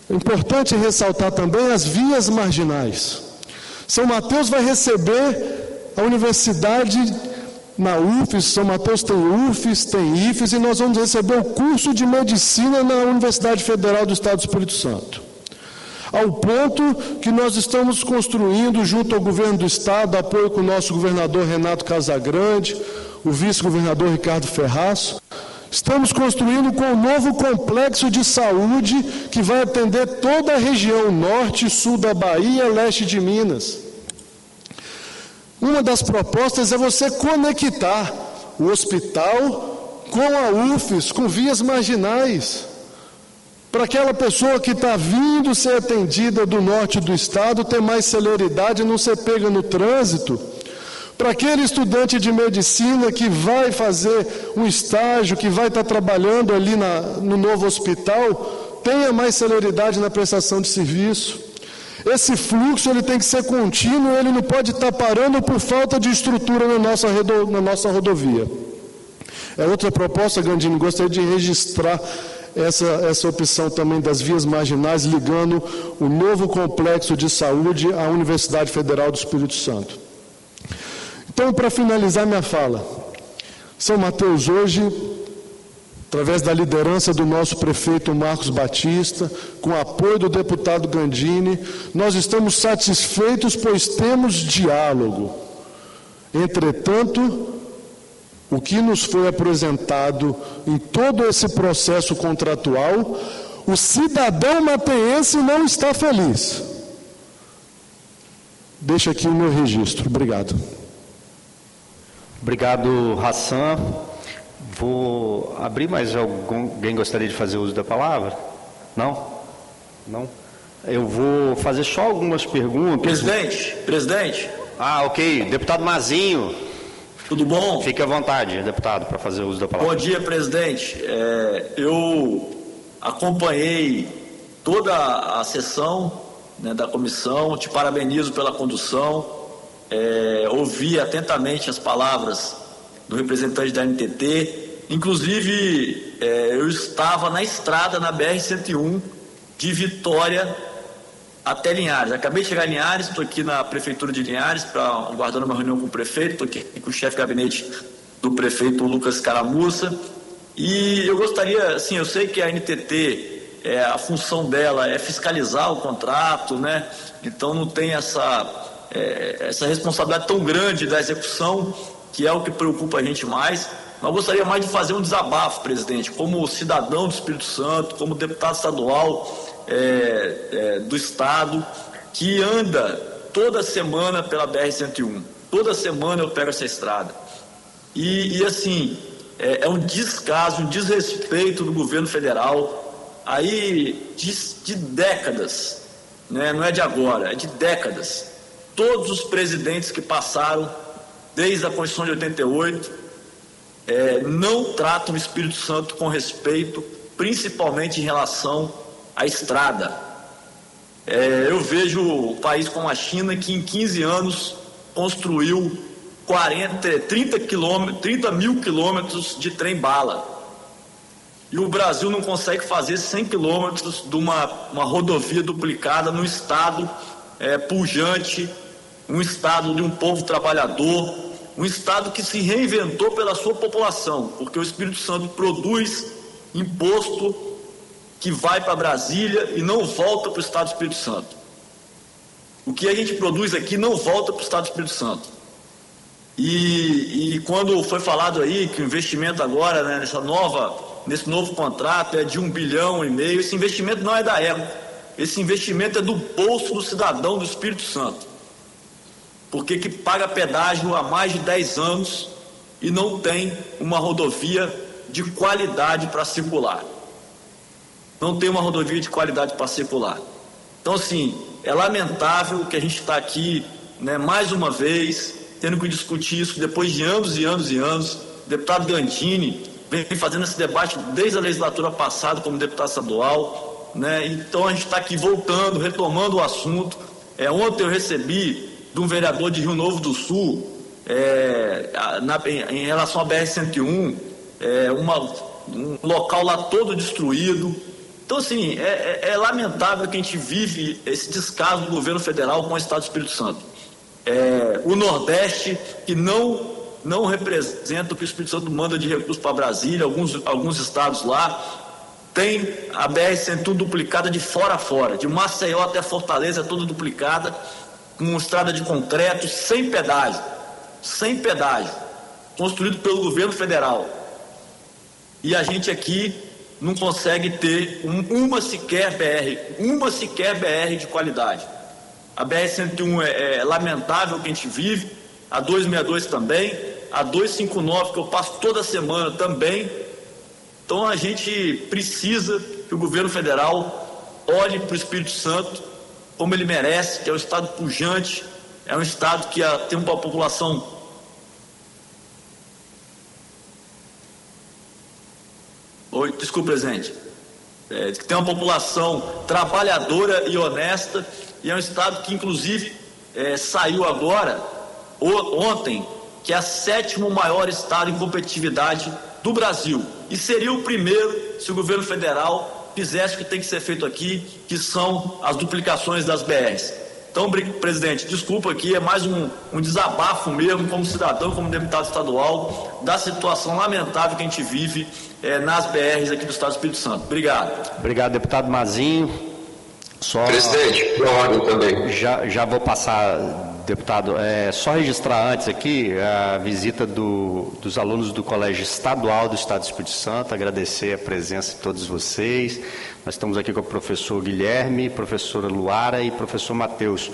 É importante ressaltar também as vias marginais. São Mateus vai receber a universidade na UFES, São Mateus tem UFES, tem IFES, e nós vamos receber o curso de medicina na Universidade Federal do Estado do Espírito Santo. Ao ponto que nós estamos construindo, junto ao governo do Estado, apoio com o nosso governador Renato Casagrande, o vice-governador Ricardo Ferraz, estamos construindo com um novo complexo de saúde que vai atender toda a região norte e sul da Bahia, leste de Minas. Uma das propostas é você conectar o hospital com a UFES, com vias marginais, para aquela pessoa que está vindo ser atendida do norte do estado ter mais celeridade, não ser pega no trânsito. Para aquele estudante de medicina que vai fazer um estágio, que vai estar trabalhando ali no novo hospital, tenha mais celeridade na prestação de serviço. Esse fluxo ele tem que ser contínuo, ele não pode estar parando por falta de estrutura na nossa rodovia. É outra proposta, Gandini, gostaria de registrar essa opção também das vias marginais, ligando o novo complexo de saúde à Universidade Federal do Espírito Santo. Então, para finalizar minha fala, São Mateus hoje, através da liderança do nosso prefeito Marcos Batista, com o apoio do deputado Gandini, nós estamos satisfeitos, pois temos diálogo. Entretanto, o que nos foi apresentado em todo esse processo contratual, o cidadão mateense não está feliz. Deixa aqui o meu registro. Obrigado. Obrigado, Hassan. Vou abrir, mas alguém gostaria de fazer uso da palavra? Não? Não? Eu vou fazer só algumas perguntas. Presidente. Ah, ok. Deputado Mazinho. Tudo bom? Fique à vontade, deputado, para fazer uso da palavra. Bom dia, presidente. Eu acompanhei toda a sessão, né, da comissão, te parabenizo pela condução, ouvi atentamente as palavras do representante da NTT, inclusive eu estava na estrada, na BR-101, de Vitória até Linhares. Acabei de chegar em Linhares, estou aqui na prefeitura de Linhares, aguardando uma reunião com o prefeito, estou aqui com o chefe de gabinete do prefeito Lucas Caramuça, e eu gostaria, assim, eu sei que a NTT, a função dela é fiscalizar o contrato, né? Então não tem essa responsabilidade tão grande da execução, que é o que preocupa a gente mais. Mas eu gostaria mais de fazer um desabafo, presidente, como cidadão do Espírito Santo, como deputado estadual do Estado, que anda toda semana pela BR-101. Toda semana eu pego essa estrada. E assim, é um descaso, um desrespeito do governo federal, aí de décadas, né? Não é de agora, é de décadas. Todos os presidentes que passaram, desde a Constituição de 88, não tratam o Espírito Santo com respeito, principalmente em relação à estrada. Eu vejo o país como a China, que em 15 anos construiu 30 mil quilômetros de trem-bala. E o Brasil não consegue fazer 100 quilômetros de uma rodovia duplicada num estado pujante, um estado de um povo trabalhador, um estado que se reinventou pela sua população, porque o Espírito Santo produz imposto que vai para Brasília e não volta para o estado do Espírito Santo. O que a gente produz aqui não volta para o estado do Espírito Santo. E quando foi falado aí que o investimento agora, né, nesse novo contrato é de 1,5 bilhão, esse investimento não é da ECO, esse investimento é do bolso do cidadão do Espírito Santo, porque que paga pedágio há mais de 10 anos e não tem uma rodovia de qualidade para circular. Não tem uma rodovia de qualidade para circular. Então, assim, é lamentável que a gente está aqui, né, mais uma vez, tendo que discutir isso depois de anos e anos e anos. O deputado Gantini vem fazendo esse debate desde a legislatura passada como deputado estadual, né? Então a gente está aqui voltando, retomando o assunto. Ontem eu recebi de um vereador de Rio Novo do Sul, em relação à BR-101, um local lá todo destruído. Então, assim, é lamentável que a gente vive esse descaso do governo federal com o estado do Espírito Santo. O Nordeste, que não representa o que o Espírito Santo manda de recursos para Brasília, alguns estados lá, tem a BR-101 duplicada de fora a fora, de Maceió até Fortaleza, toda duplicada, com estrada de concreto, sem pedágio, construído pelo governo federal. E a gente aqui não consegue ter uma sequer BR de qualidade. A BR-101 é lamentável que a gente vive, a 262 também, a 259 que eu passo toda semana também. Então a gente precisa que o governo federal olhe para o Espírito Santo como ele merece, que é um estado pujante, é um estado que tem uma população desculpe, presidente, que tem uma população trabalhadora e honesta, e é um estado que inclusive saiu agora, ontem, que é o 7º maior estado em competitividade do Brasil, e seria o primeiro se o governo federal fizesse o que tem que ser feito aqui, que são as duplicações das BRs. Então, presidente, desculpa aqui, é mais um desabafo mesmo, como cidadão, como deputado estadual, da situação lamentável que a gente vive nas BRs aqui do estado do Espírito Santo. Obrigado. Obrigado, deputado Mazinho. Presidente, por ordem também. Já vou passar, deputado, só registrar antes aqui a visita dos alunos do Colégio Estadual do Estado do Espírito Santo, agradecer a presença de todos vocês. Nós estamos aqui com o professor Guilherme, professora Luara e professor Matheus.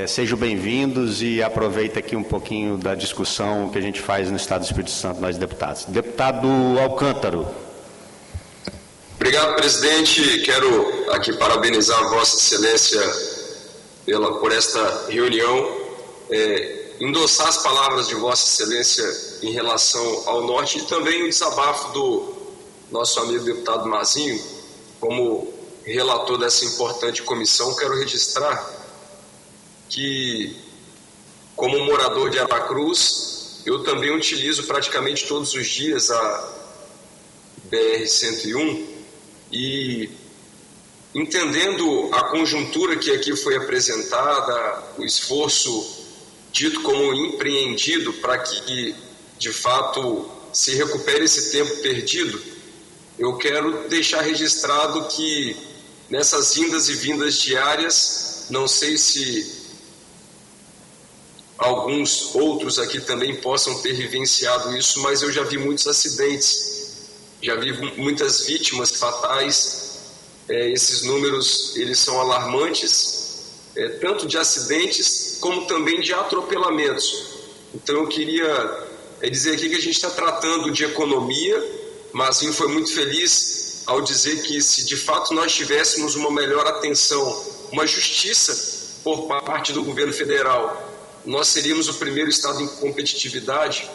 Sejam bem-vindos e aproveita aqui um pouquinho da discussão que a gente faz no Estado do Espírito Santo, nós deputados. Deputado Alcântaro. Obrigado, presidente. Quero aqui parabenizar a Vossa Excelência por esta reunião, endossar as palavras de Vossa Excelência em relação ao Norte e também o desabafo do nosso amigo deputado Mazinho, como relator dessa importante comissão. Quero registrar que, como morador de Aracruz, eu também utilizo praticamente todos os dias a BR-101 e, entendendo a conjuntura que aqui foi apresentada, o esforço dito como empreendido para que, de fato, se recupere esse tempo perdido, eu quero deixar registrado que nessas indas e vindas diárias, não sei se alguns outros aqui também possam ter vivenciado isso, mas eu já vi muitos acidentes, já vi muitas vítimas fatais. Esses números, eles são alarmantes, tanto de acidentes como também de atropelamentos. Então eu queria é dizer aqui que a gente está tratando de economia. Mazinho foi muito feliz ao dizer que se de fato nós tivéssemos uma melhor atenção, uma justiça por parte do governo federal, nós seríamos o primeiro estado em competitividade,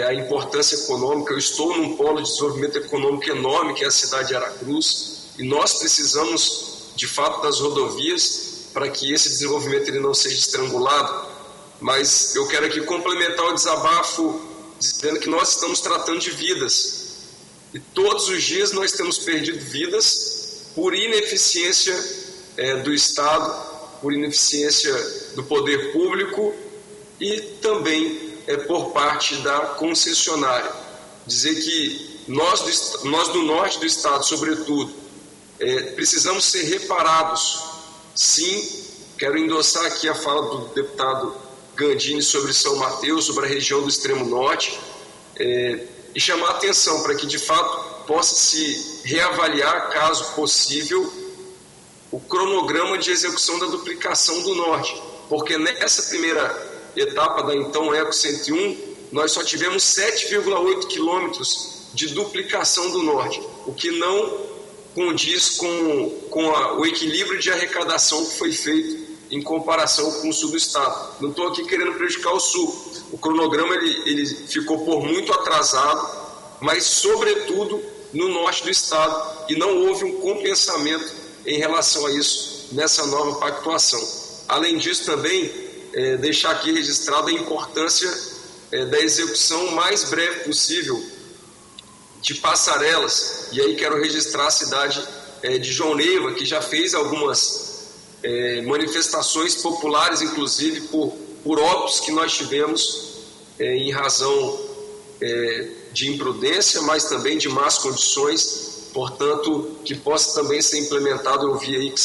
a importância econômica. Eu estou num polo de desenvolvimento econômico enorme, que é a cidade de Aracruz, e nós precisamos, de fato, das rodovias para que esse desenvolvimento ele não seja estrangulado. Mas eu quero aqui complementar o desabafo dizendo que nós estamos tratando de vidas. E todos os dias nós temos perdido vidas por ineficiência do Estado, por ineficiência do poder público e também por parte da concessionária. Dizer que nós do norte do Estado, sobretudo, precisamos ser reparados. Sim, quero endossar aqui a fala do deputado Gandini sobre São Mateus, sobre a região do extremo norte, e chamar a atenção para que, de fato, possa se reavaliar, caso possível, o cronograma de execução da duplicação do norte, porque nessa primeira etapa da então ECO 101, nós só tivemos 7,8 quilômetros de duplicação do norte, o que não condiz com o equilíbrio de arrecadação que foi feito em comparação com o sul do estado. Não estou aqui querendo prejudicar o sul. O cronograma ele ficou por muito atrasado, mas sobretudo no norte do estado, e não houve um compensamento em relação a isso nessa nova pactuação. Além disso também, deixar aqui registrada a importância da execução mais breve possível de passarelas, e aí quero registrar a cidade de João Neiva, que já fez algumas manifestações populares, inclusive por óbitos que nós tivemos em razão de imprudência, mas também de más condições. Portanto, que possa também ser implementado. Eu vi aí que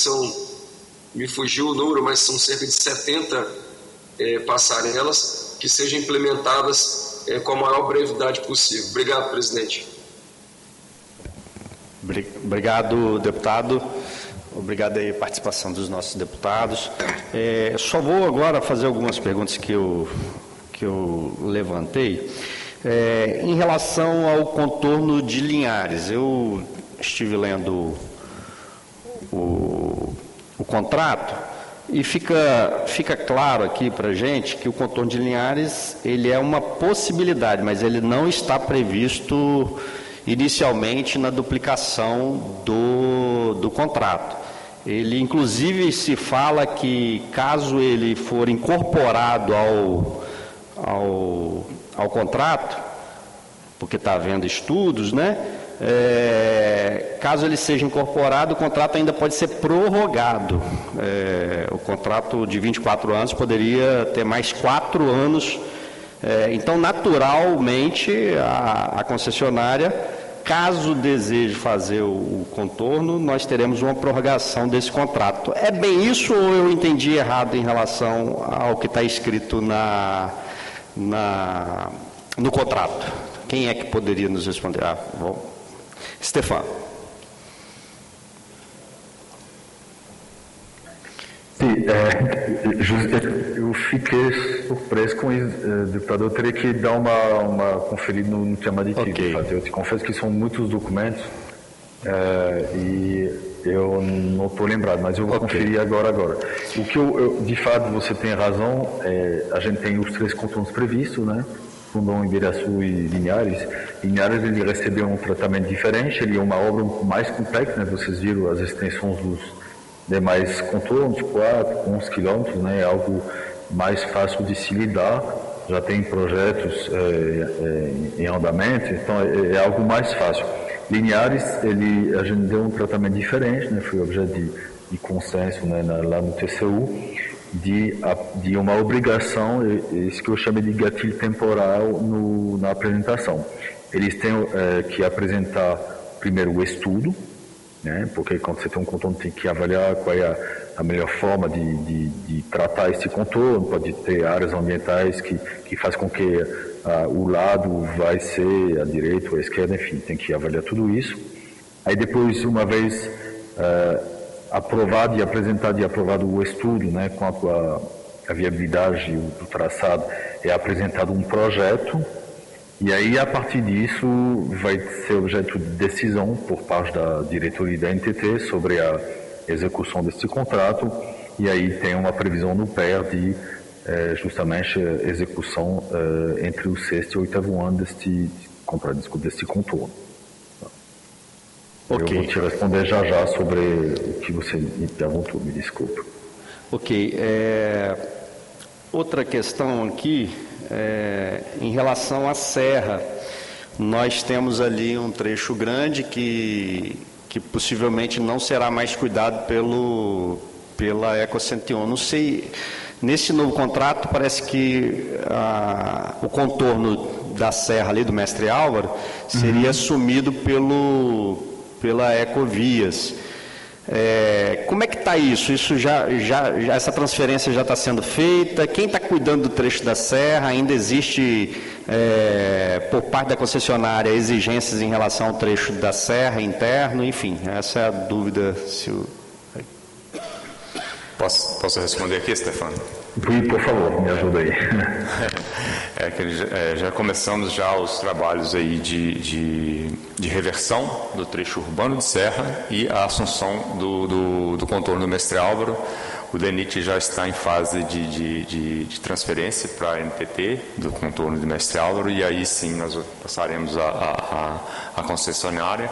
me fugiu o número, mas são cerca de 70 passarelas que sejam implementadas com a maior brevidade possível. Obrigado, presidente. Obrigado, deputado. Obrigado aí a participação dos nossos deputados. Só vou agora fazer algumas perguntas que eu levantei. Em relação ao contorno de Linhares, eu estive lendo o contrato e fica claro aqui para a gente que o contorno de Linhares ele é uma possibilidade, mas ele não está previsto inicialmente na duplicação do contrato. Ele, inclusive, se fala que, caso ele for incorporado ao contrato, porque está havendo estudos, né? Caso ele seja incorporado, o contrato ainda pode ser prorrogado. O contrato de 24 anos poderia ter mais 4 anos. Então, naturalmente, a concessionária, caso deseje fazer o contorno, nós teremos uma prorrogação desse contrato. É bem isso ou eu entendi errado em relação ao que está escrito no contrato? Quem é que poderia nos responder? Stefano. Sim, eu fiquei surpreso com isso, deputado. Eu teria que dar uma conferida no tema aditivo. Okay. Eu te confesso que são muitos documentos e eu não estou lembrado, mas eu vou conferir agora. O que de fato, você tem razão, a gente tem os 3 contornos previstos, né? Fundão, Ibiraçu e Linhares. Linhares ele recebeu um tratamento diferente, ele é uma obra mais complexa, né? Vocês viram as extensões dos demais contornos, 4, 11 quilômetros, né? É algo mais fácil de se lidar, já tem projetos em andamento, então é algo mais fácil. Linhares, a gente deu um tratamento diferente, né? Foi objeto de consenso, né? Lá no TCU, de uma obrigação, isso que eu chamei de gatilho temporal na apresentação. Eles têm que apresentar primeiro o estudo, né? Porque quando você tem um contorno tem que avaliar qual é a melhor forma de tratar esse contorno. Pode ter áreas ambientais que faz com que o lado vai ser a direita ou a esquerda, enfim, tem que avaliar tudo isso. Aí depois, uma vez aprovado e apresentado e aprovado o estudo, né, com a viabilidade do traçado, é apresentado um projeto, e aí, a partir disso, vai ser objeto de decisão por parte da diretoria da NTT sobre a execução deste contrato, e aí tem uma previsão no PER de justamente execução entre o sexto e o oitavo ano deste contorno. Ok. Eu vou te responder já sobre o que você me perguntou, me desculpe. Ok. Outra questão aqui, em relação à serra, nós temos ali um trecho grande que possivelmente não será mais cuidado pela Eco 101. Não sei, nesse novo contrato parece que o contorno da serra ali do Mestre Álvaro seria assumido pela Ecovias. Como é que está isso? Isso essa transferência já está sendo feita? Quem está cuidando do trecho da serra? Ainda existe, por parte da concessionária, exigências em relação ao trecho da serra interno? Enfim, essa é a dúvida. Posso responder aqui, Stefano? Por favor, me ajuda aí. Já começamos já os trabalhos aí de reversão do trecho urbano de serra e a assunção do contorno do Mestre Álvaro. O DENIT já está em fase de transferência para a NTT do contorno do Mestre Álvaro, e aí sim nós passaremos a concessionária.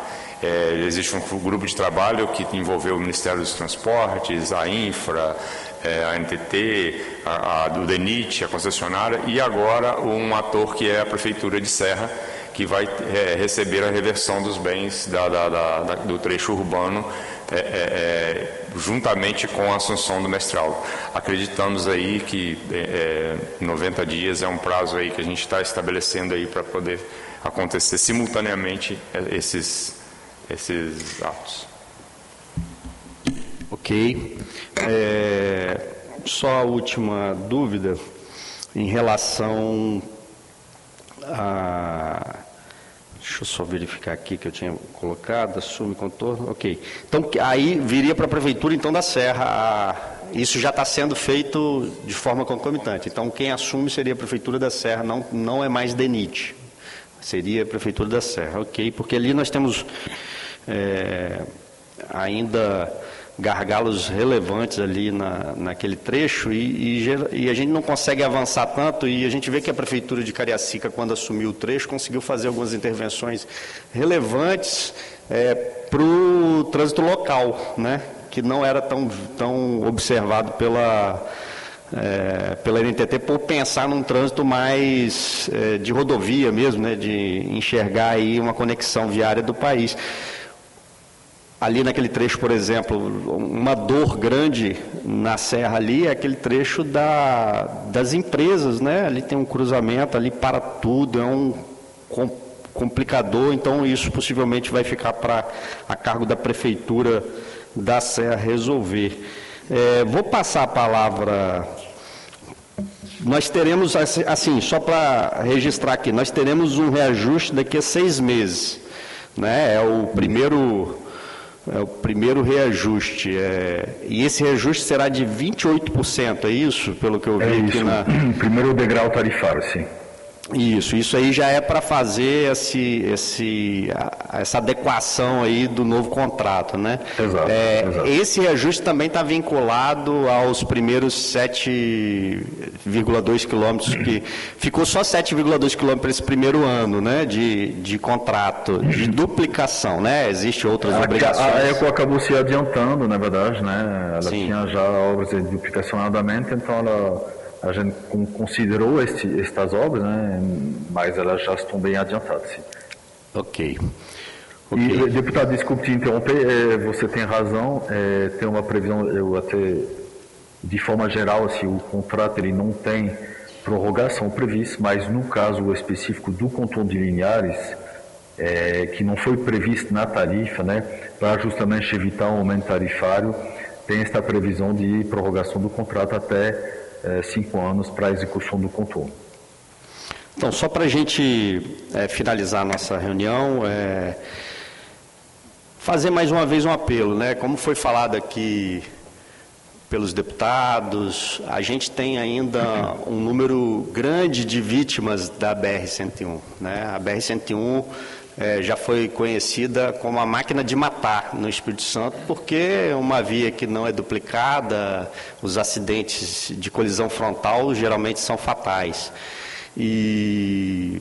Existe um grupo de trabalho que envolveu o Ministério dos Transportes, a Infra, a NTT, o DENIT, a concessionária, e agora um ator que é a Prefeitura de Serra, que vai receber a reversão dos bens do trecho urbano, juntamente com a assunção do Mestre Álvaro. Acreditamos aí que 90 dias é um prazo aí que a gente está estabelecendo aí para poder acontecer simultaneamente esses atos. Ok. Só a última dúvida em relação a... Deixa eu só verificar aqui que eu tinha colocado, assume contorno, ok. Então, aí viria para a Prefeitura, então, da Serra, isso já está sendo feito de forma concomitante. Então, quem assume seria a Prefeitura da Serra, não é mais DENIT, seria a Prefeitura da Serra, ok, porque ali nós temos ainda gargalos relevantes ali naquele trecho e a gente não consegue avançar tanto, e a gente vê que a Prefeitura de Cariacica, quando assumiu o trecho, conseguiu fazer algumas intervenções relevantes para o trânsito local, né, que não era tão observado pela NTT, por pensar num trânsito mais de rodovia mesmo, né, de enxergar aí uma conexão viária do país. Ali naquele trecho, por exemplo, uma dor grande na serra ali é aquele trecho das empresas, né? Ali tem um cruzamento, ali para tudo, é um complicador, então isso possivelmente vai ficar a cargo da Prefeitura da Serra resolver. Vou passar a palavra. Nós teremos, assim, só para registrar aqui, nós teremos um reajuste daqui a 6 meses, né? É o primeiro reajuste, e esse reajuste será de 28%, é isso? Pelo que eu vi aqui na... Primeiro degrau tarifário, sim. Isso aí já é para fazer essa adequação aí do novo contrato, né? Exato, exato. Esse reajuste também está vinculado aos primeiros 7,2 quilômetros, que ficou só 7,2 quilômetros para esse primeiro ano, né, de contrato, de duplicação, né? Existem outras obrigações. A Eco acabou se adiantando, na verdade, né? Ela Sim. tinha já obras de duplicação em andamento, então a gente considerou estas obras, né, mas elas já estão bem adiantadas. Sim. Ok. E, deputado, desculpe te interromper, você tem razão, tem uma previsão, de forma geral, assim, o contrato ele não tem prorrogação prevista, mas no caso específico do contorno de Linhares, que não foi previsto na tarifa, né, para justamente evitar um aumento tarifário, tem esta previsão de prorrogação do contrato até 5 anos para a execução do contorno. Então, só para a gente finalizar a nossa reunião, fazer mais uma vez um apelo, né? Como foi falado aqui pelos deputados, a gente tem ainda um número grande de vítimas da BR-101, né? A BR-101 já foi conhecida como a máquina de matar no Espírito Santo, porque é uma via que não é duplicada, os acidentes de colisão frontal geralmente são fatais. E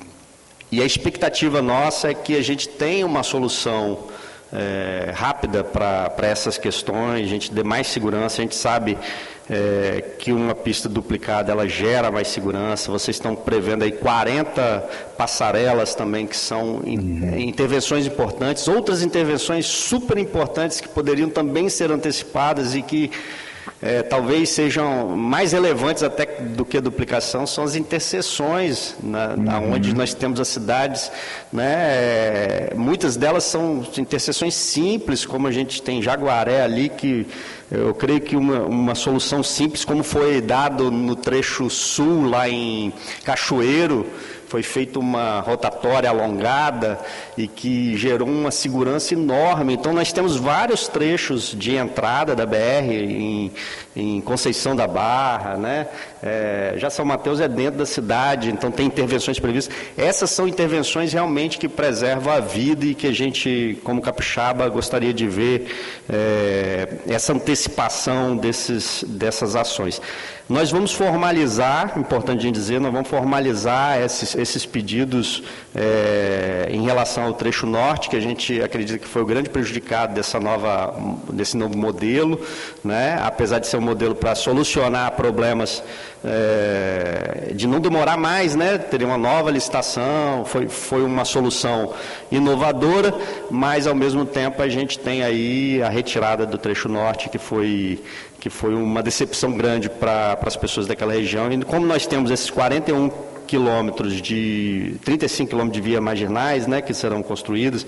a expectativa nossa é que a gente tenha uma solução rápida para essas questões, a gente dê mais segurança. A gente sabe que uma pista duplicada ela gera mais segurança. Vocês estão prevendo aí 40 passarelas também, que são intervenções importantes, outras intervenções super importantes que poderiam também ser antecipadas e que talvez sejam mais relevantes até do que a duplicação, são as interseções, onde nós temos as cidades, né? Muitas delas são interseções simples, como a gente tem Jaguaré ali, que eu creio que uma solução simples, como foi dado no trecho sul, lá em Cachoeiro, foi feita uma rotatória alongada e que gerou uma segurança enorme. Então, nós temos vários trechos de entrada da BR em Conceição da Barra, né? Já São Mateus é dentro da cidade, então tem intervenções previstas. Essas são intervenções realmente que preservam a vida e que a gente, como capixaba, gostaria de ver essa antecipação dessas ações. Nós vamos formalizar, importante a gente dizer, nós vamos formalizar esses pedidos em relação ao trecho norte, que a gente acredita que foi o grande prejudicado desse novo modelo, né? Apesar de ser um modelo para solucionar problemas de não demorar mais, né? Teria uma nova licitação, foi uma solução inovadora, mas ao mesmo tempo a gente tem aí a retirada do trecho norte, que foi uma decepção grande para as pessoas daquela região. E como nós temos esses 41 quilômetros 35 quilômetros de vias marginais, né, que serão construídos,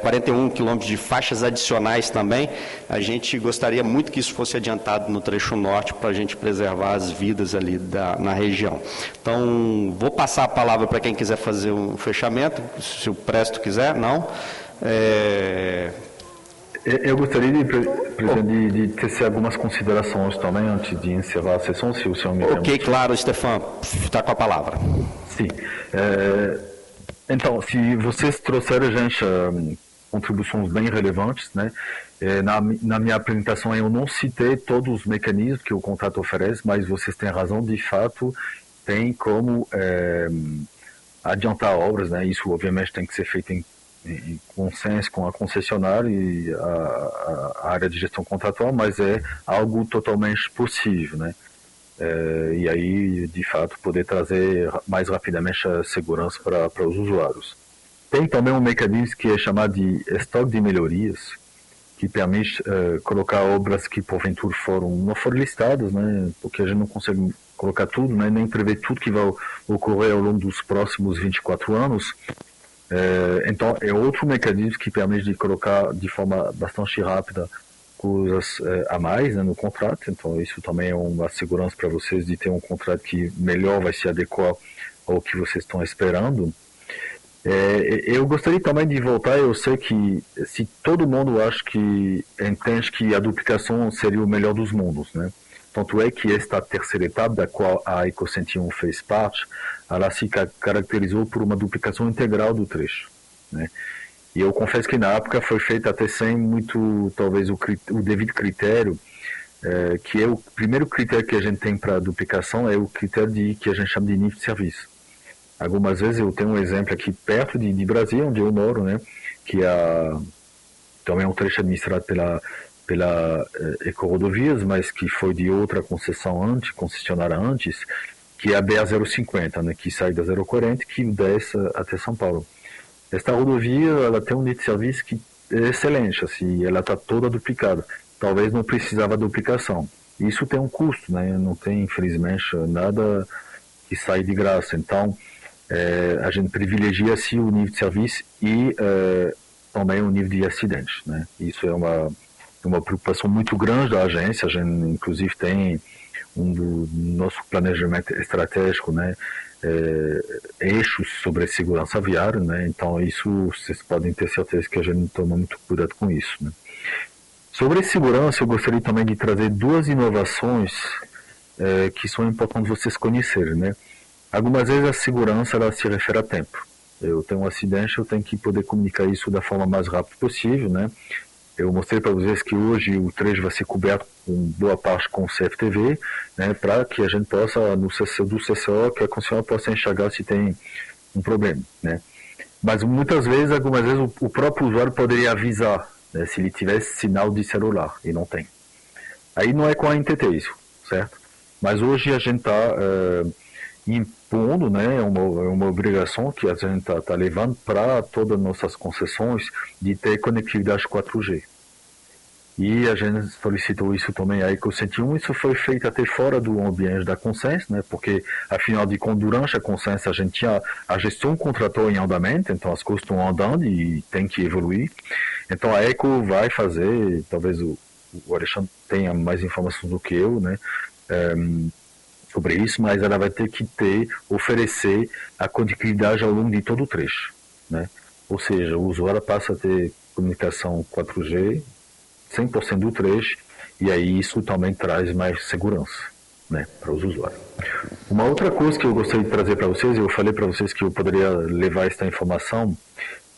41 quilômetros de faixas adicionais também, a gente gostaria muito que isso fosse adiantado no trecho norte para a gente preservar as vidas ali na região. Então, vou passar a palavra para quem quiser fazer um fechamento, se o Presto quiser, não. Eu gostaria, presidente, de tecer algumas considerações também antes de encerrar a sessão, se o senhor me permite. Ok, claro, Stefan, está com a palavra. Sim. Então, se vocês trouxeram, gente, contribuições bem relevantes, né? Na minha apresentação eu não citei todos os mecanismos que o contrato oferece, mas vocês têm razão, de fato, tem como adiantar obras, né? Isso, obviamente, tem que ser feito em consenso com a concessionária e a área de gestão contratual, mas é algo totalmente possível, né? E aí, de fato, poder trazer mais rapidamente a segurança para os usuários. Tem também um mecanismo que é chamado de estoque de melhorias, que permite colocar obras que, porventura, não foram listadas, né? Porque a gente não consegue colocar tudo, né? Nem prever tudo que vai ocorrer ao longo dos próximos 24 anos. Então, é outro mecanismo que permite de colocar de forma bastante rápida coisas a mais, né, no contrato. Então, isso também é uma segurança para vocês de ter um contrato que melhor vai se adequar ao que vocês estão esperando. Eu gostaria também de voltar, eu sei que se todo mundo entende que a duplicação seria o melhor dos mundos, né? Tanto é que esta terceira etapa, da qual a Eco 101 fez parte, ela se caracterizou por uma duplicação integral do trecho, né? E eu confesso que na época foi feita até sem muito, talvez, o devido critério, que é o primeiro critério que a gente tem para a duplicação, é o critério que a gente chama de nível de serviço. Algumas vezes eu tenho um exemplo aqui perto de Brasília, onde eu moro, né? Que também é um trecho administrado pela Ecorodovias, mas que foi de outra concessionária antes, que é a BA-050, né, que sai da 040, que desce até São Paulo. Esta rodovia, ela tem um nível de serviço que é excelente, assim, ela está toda duplicada. Talvez não precisava de duplicação. Isso tem um custo, né, não tem, infelizmente, nada que sai de graça. Então, a gente privilegia, assim, o nível de serviço e também o nível de acidente, né. Isso é uma preocupação muito grande da agência. A gente, inclusive, tem do nosso planejamento estratégico, né, eixos sobre a segurança viária, né. Então, isso vocês podem ter certeza que a gente toma muito cuidado com isso, né. Sobre segurança, eu gostaria também de trazer duas inovações que são importantes vocês conhecerem, né? Algumas vezes a segurança ela se refere a tempo. Eu tenho um acidente, eu tenho que poder comunicar isso da forma mais rápida possível, né? Eu mostrei para vocês que hoje o trecho vai ser coberto com boa parte com CFTV, né? Para que a gente possa, do CCO, que a concessionária possa enxergar se tem um problema, né? Mas muitas vezes, algumas vezes, o próprio usuário poderia avisar, né, se ele tivesse sinal de celular, e não tem. Aí não é com a NTT isso, certo? Mas hoje a gente está impondo, né, uma obrigação que a gente está levando para todas as nossas concessões de ter conectividade 4G. E a gente solicitou isso também a Eco 101, isso foi feito até fora do ambiente da Consens, né, porque afinal de contas, durante a Consens a gente tinha a gestão contratual em andamento, então as coisas estão andando e tem que evoluir. Então a Eco vai fazer, talvez o Alexandre tenha mais informações do que eu, né, sobre isso, mas ela vai ter que oferecer a conectividade ao longo de todo o trecho, né? Ou seja, o usuário passa a ter comunicação 4G 100% do trecho, e aí isso também traz mais segurança, né, para os usuários. Uma outra coisa que eu gostaria de trazer para vocês, eu falei para vocês que eu poderia levar esta informação,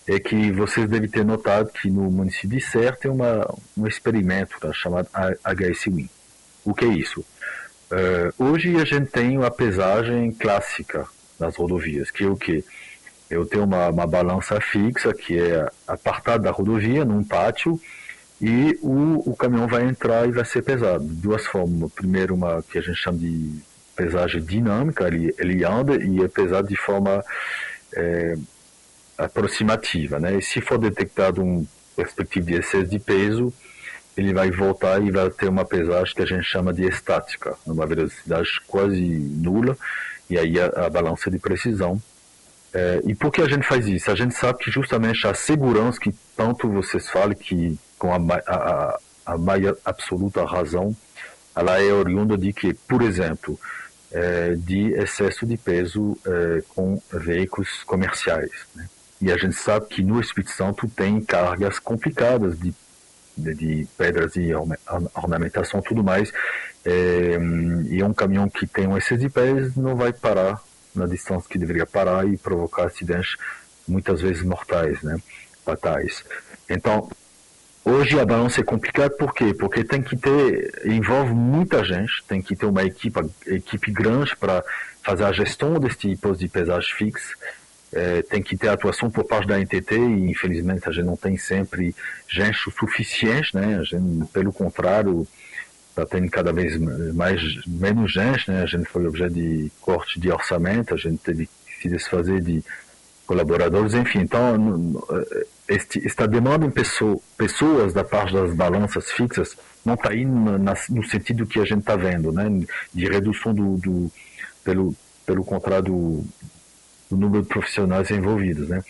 é que vocês devem ter notado que no município de Serra tem um experimento chamado HS-WIN. O que é isso? Hoje a gente tem a pesagem clássica nas rodovias, que é o quê? Eu tenho uma balança fixa, que é apartada da rodovia, num pátio, e o caminhão vai entrar e vai ser pesado. De duas formas. Primeiro, uma que a gente chama de pesagem dinâmica, ele anda e é pesado de forma aproximativa, né? E se for detectado um perspectivo de excesso de peso, ele vai voltar e vai ter uma pesagem que a gente chama de estática, numa velocidade quase nula, e aí a balança de precisão. E por que a gente faz isso? A gente sabe que justamente a segurança, que tanto vocês falam, que com a maior absoluta razão, ela é oriunda de que, por exemplo, de excesso de peso com veículos comerciais, né? E a gente sabe que no Espírito Santo tem cargas complicadas de pedras e ornamentação e tudo mais, e um caminhão que tem um excesso de peso não vai parar na distância que deveria parar e provocar acidentes muitas vezes mortais, né, fatais. Então, hoje a balança é complicada, por quê? Porque envolve muita gente, tem que ter uma equipe grande para fazer a gestão desse tipo de pesagem fixa, tem que ter atuação por parte da NTT e infelizmente a gente não tem sempre gente o suficiente, né? A gente, pelo contrário, está tendo cada vez menos gente, né? A gente foi objeto de corte de orçamento, a gente teve que se desfazer de colaboradores, enfim. Então, esta demanda em pessoas da parte das balanças fixas não está indo no sentido que a gente está vendo, né? De redução pelo contrário do número de profissionais envolvidos, né?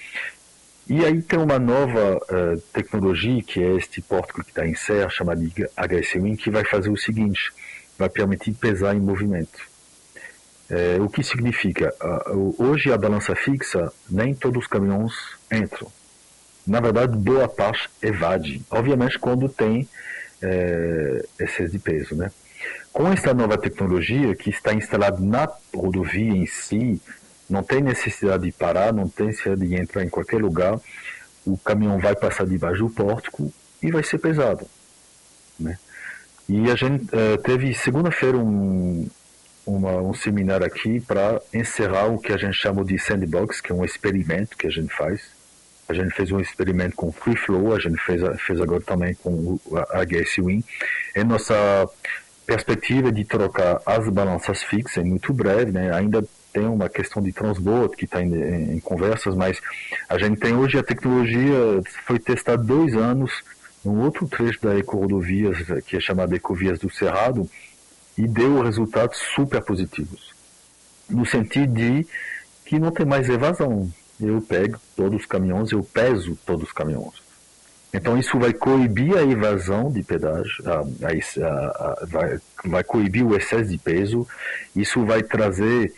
E aí tem uma nova tecnologia, que é este pórtico que está em Serra, chamado de HS-WIN, que vai fazer o seguinte, vai permitir pesar em movimento. O que significa? Hoje a balança fixa, nem todos os caminhões entram. Na verdade, boa parte evade, obviamente quando tem excesso de peso, né? Com esta nova tecnologia, que está instalada na rodovia em si, não tem necessidade de parar, não tem necessidade de entrar em qualquer lugar, o caminhão vai passar debaixo do pórtico e vai ser pesado, né? E a gente teve segunda-feira um seminário aqui para encerrar o que a gente chama de sandbox, que é um experimento que a gente faz. A gente fez um experimento com Free Flow, a gente fez agora também com o HS-WIN. É nossa perspectiva de trocar as balanças fixas muito breve, né? Ainda tem uma questão de transbordo que está em conversas, mas a gente tem hoje a tecnologia, foi testada 2 anos num outro trecho da Ecorodovias, que é chamada Ecovias do Cerrado, e deu resultados super positivos, no sentido de que não tem mais evasão. Eu pego todos os caminhões, eu peso todos os caminhões. Então isso vai coibir a evasão de pedágio, vai coibir o excesso de peso, isso vai trazer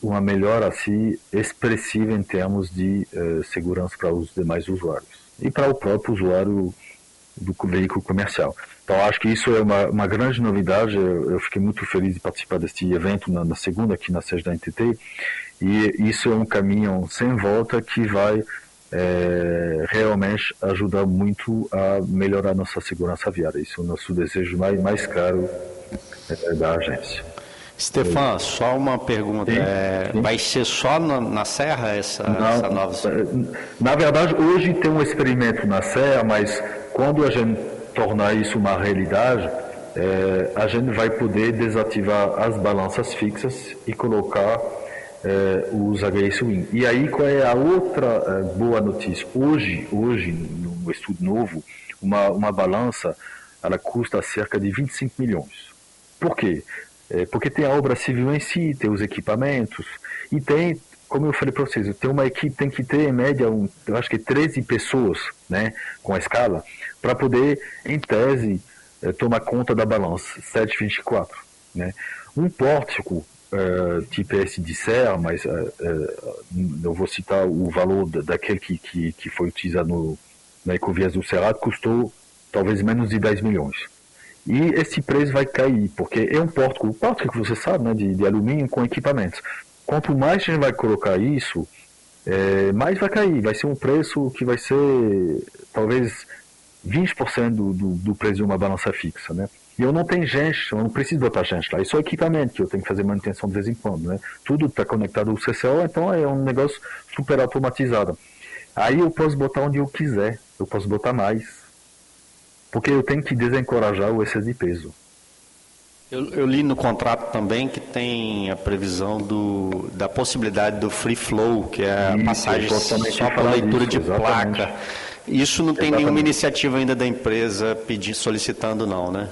uma melhora assim expressiva em termos de segurança para os demais usuários e para o próprio usuário do veículo comercial. Então, acho que isso é uma grande novidade. Eu fiquei muito feliz de participar deste evento na segunda, aqui na sede da NTT, e isso é um caminho sem volta que vai realmente ajudar muito a melhorar nossa segurança viária. Isso é o nosso desejo mais caro da agência. Stefan, só uma pergunta. Sim. Vai ser só na Serra essa nova... Na verdade, hoje tem um experimento na Serra, mas quando a gente tornar isso uma realidade, a gente vai poder desativar as balanças fixas e colocar os HSWin. E aí, qual é a outra boa notícia? Hoje, no estudo novo, uma balança, ela custa cerca de 25 milhões. Por quê? Porque tem a obra civil em si, tem os equipamentos, e tem, como eu falei para vocês, tem uma equipe, tem que ter em média, eu acho que 13 pessoas, né, com a escala, para poder, em tese, tomar conta da balança, 724. Né? Um pórtico, tipo esse de serra, mas eu vou citar o valor daquele que foi utilizado na Ecovias do Cerrado, custou talvez menos de 10 milhões. E esse preço vai cair, porque é um pórtico, o pórtico que você sabe, né, de alumínio com equipamentos. Quanto mais a gente vai colocar isso, mais vai cair. Vai ser um preço que vai ser talvez 20% do preço de uma balança fixa, né? E eu não tenho gente, eu não preciso botar gente lá. Isso é equipamento que eu tenho que fazer manutenção de vez em quando, né? Tudo está conectado ao CCO, então é um negócio super automatizado. Aí eu posso botar onde eu quiser, eu posso botar mais. Porque eu tenho que desencorajar o excesso de peso. Eu li no contrato também que tem a previsão da possibilidade do free flow, que é a passagem só para leitura de placa. Isso não tem nenhuma iniciativa ainda da empresa solicitando, não, né?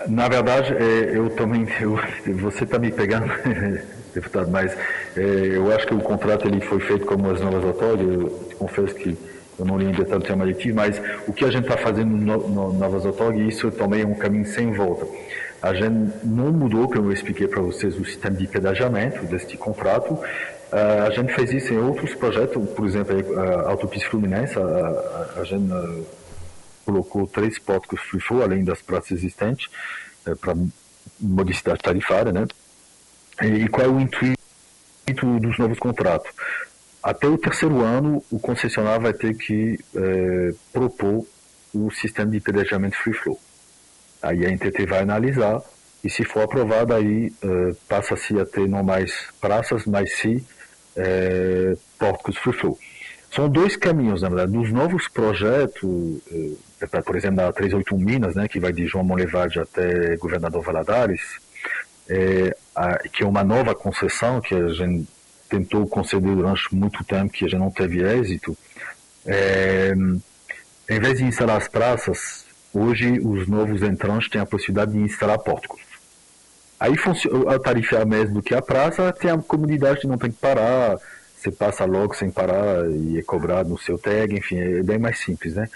Na verdade, você está me pegando, deputado, mas eu acho que o contrato ele foi feito como as novas autórias. Eu confesso que eu não li em detalhe o tema aditivo, mas o que a gente está fazendo no Novas Autog, isso também é um caminho sem volta. A gente não mudou, como eu expliquei para vocês, o sistema de pedagiamento deste contrato. A gente fez isso em outros projetos, por exemplo, a Autopista Fluminense, a gente colocou 3 pórticos free flow, além das praças existentes, para modicidade tarifária, né? E qual é o intuito dos novos contratos? Até o 3º ano, o concessionário vai ter que propor o sistema de pedagiamento free flow. Aí a NTT vai analisar e, se for aprovado, aí passa-se a ter não mais praças, mas sim pórticos free flow. São 2 caminhos, na verdade. Nos novos projetos, por exemplo, na 381 Minas, né, que vai de João Monlevade até Governador Valadares, que é uma nova concessão que a gente tentou conceder durante muito tempo, que a gente não teve êxito. Em vez de instalar as praças, hoje os novos entrantes têm a possibilidade de instalar pórticos. Aí a tarifa é a mesma do que a praça, tem a comunidade que não tem que parar, você passa logo sem parar e é cobrado no seu tag, enfim, é bem mais simples, né?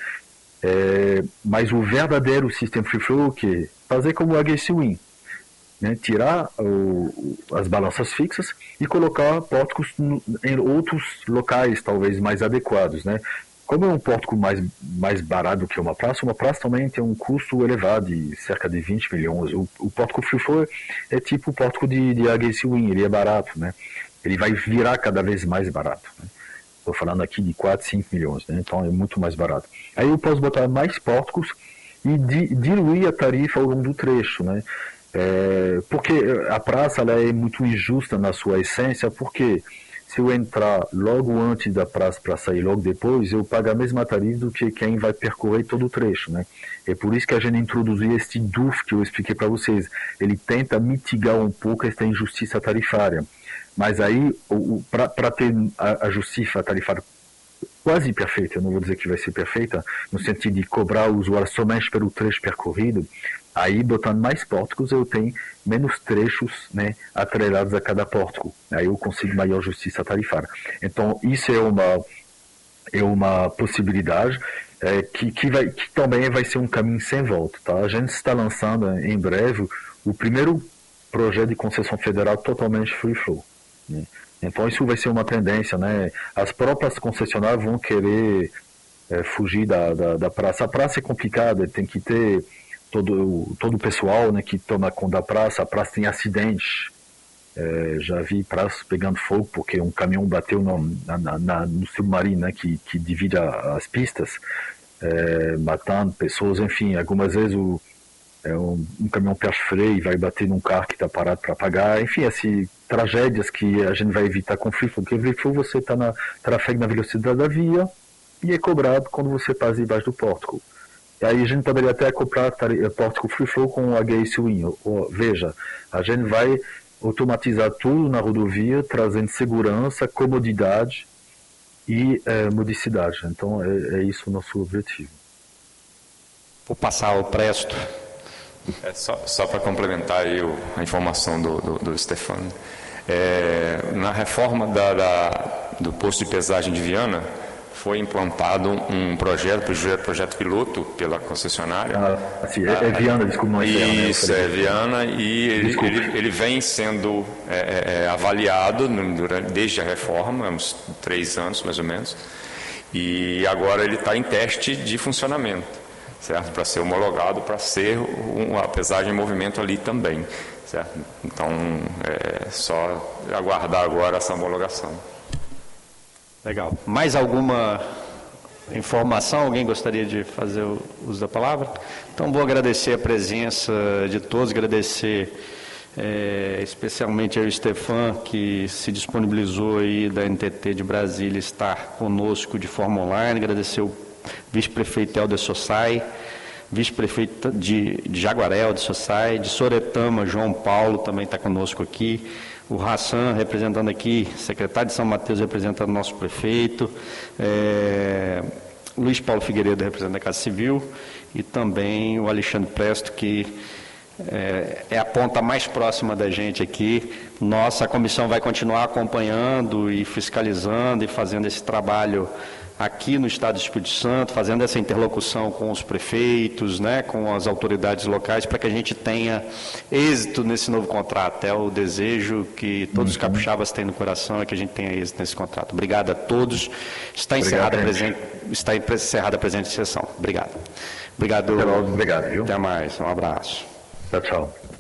Mas o verdadeiro sistema free flow, que é fazer como o HSWin, né, tirar as balanças fixas e colocar pórticos em outros locais, talvez mais adequados, né? Como é um pórtico mais barato do que uma praça também tem um custo elevado, de cerca de 20 milhões. O pórtico free flow é tipo o pórtico de HSWin, ele é barato, né? Ele vai virar cada vez mais barato, né? Estou falando aqui de 4, 5 milhões, né? Então é muito mais barato. Aí eu posso botar mais pórticos e diluir a tarifa ao longo do trecho, né? Porque a praça ela é muito injusta na sua essência, porque se eu entrar logo antes da praça para sair logo depois, eu pago a mesma tarifa do que quem vai percorrer todo o trecho, né? É por isso que a gente introduziu este DUF que eu expliquei para vocês. Ele tenta mitigar um pouco essa injustiça tarifária. Mas aí, para ter a justiça tarifária quase perfeita, eu não vou dizer que vai ser perfeita, no sentido de cobrar o usuário somente pelo trecho percorrido, aí, botando mais pórticos, eu tenho menos trechos, né, atrelados a cada pórtico. Aí eu consigo maior justiça tarifária. Então, isso é uma possibilidade que também vai ser um caminho sem volta. Tá? A gente está lançando em breve o primeiro projeto de concessão federal totalmente free flow. Né? Então, isso vai ser uma tendência. Né? As próprias concessionárias vão querer fugir da praça. A praça é complicada, tem que ter todo o pessoal, né, que toma conta da praça. A praça tem acidentes. Já vi praças pegando fogo porque um caminhão bateu no submarino, né, que divide as pistas, matando pessoas. Enfim, algumas vezes um caminhão perde freio e vai bater num carro que está parado para pagar. Enfim, tragédias que a gente vai evitar conflito, porque você trafega na velocidade da via e é cobrado quando você passa debaixo do pórtico. E aí a gente poderia até acoplar pórtico free flow com HSWin. Veja, a gente vai automatizar tudo na rodovia, trazendo segurança, comodidade e modicidade. Então é isso o nosso objetivo. Vou passar ao Presto. Só para complementar aí a informação do Stefano, na reforma do posto de pesagem de Viana, foi implantado um projeto piloto pela concessionária. Sim, é Viana, desculpa, não é Viana. Isso, é Viana, e ele vem sendo avaliado desde a reforma, uns 3 anos mais ou menos, e agora ele está em teste de funcionamento, certo? Para ser homologado, para ser a pesagem em movimento ali também, certo? Então, é só aguardar agora essa homologação. Legal. Mais alguma informação? Alguém gostaria de fazer o uso da palavra? Então, vou agradecer a presença de todos, agradecer especialmente ao Stefan, que se disponibilizou aí da NTT de Brasília estar conosco de forma online, agradecer o vice-prefeito Helder Sossai, vice-prefeito de Jaguaré, Helder Sossai, de Soretama, João Paulo, também está conosco aqui, o Hassan, representando aqui, secretário de São Mateus, representando o nosso prefeito, Luiz Paulo Figueiredo, representando a Casa Civil, e também o Alexandre Presto, que é a ponta mais próxima da gente aqui. A comissão vai continuar acompanhando e fiscalizando e fazendo esse trabalho aqui no Estado do Espírito Santo, fazendo essa interlocução com os prefeitos, né, com as autoridades locais, para que a gente tenha êxito nesse novo contrato. É o desejo que todos os capixabas têm no coração, é que a gente tenha êxito nesse contrato. Obrigado a todos. Está encerrada a presente sessão. Obrigado. Obrigado. Obrigado, viu? Até mais. Um abraço. Tchau, tchau.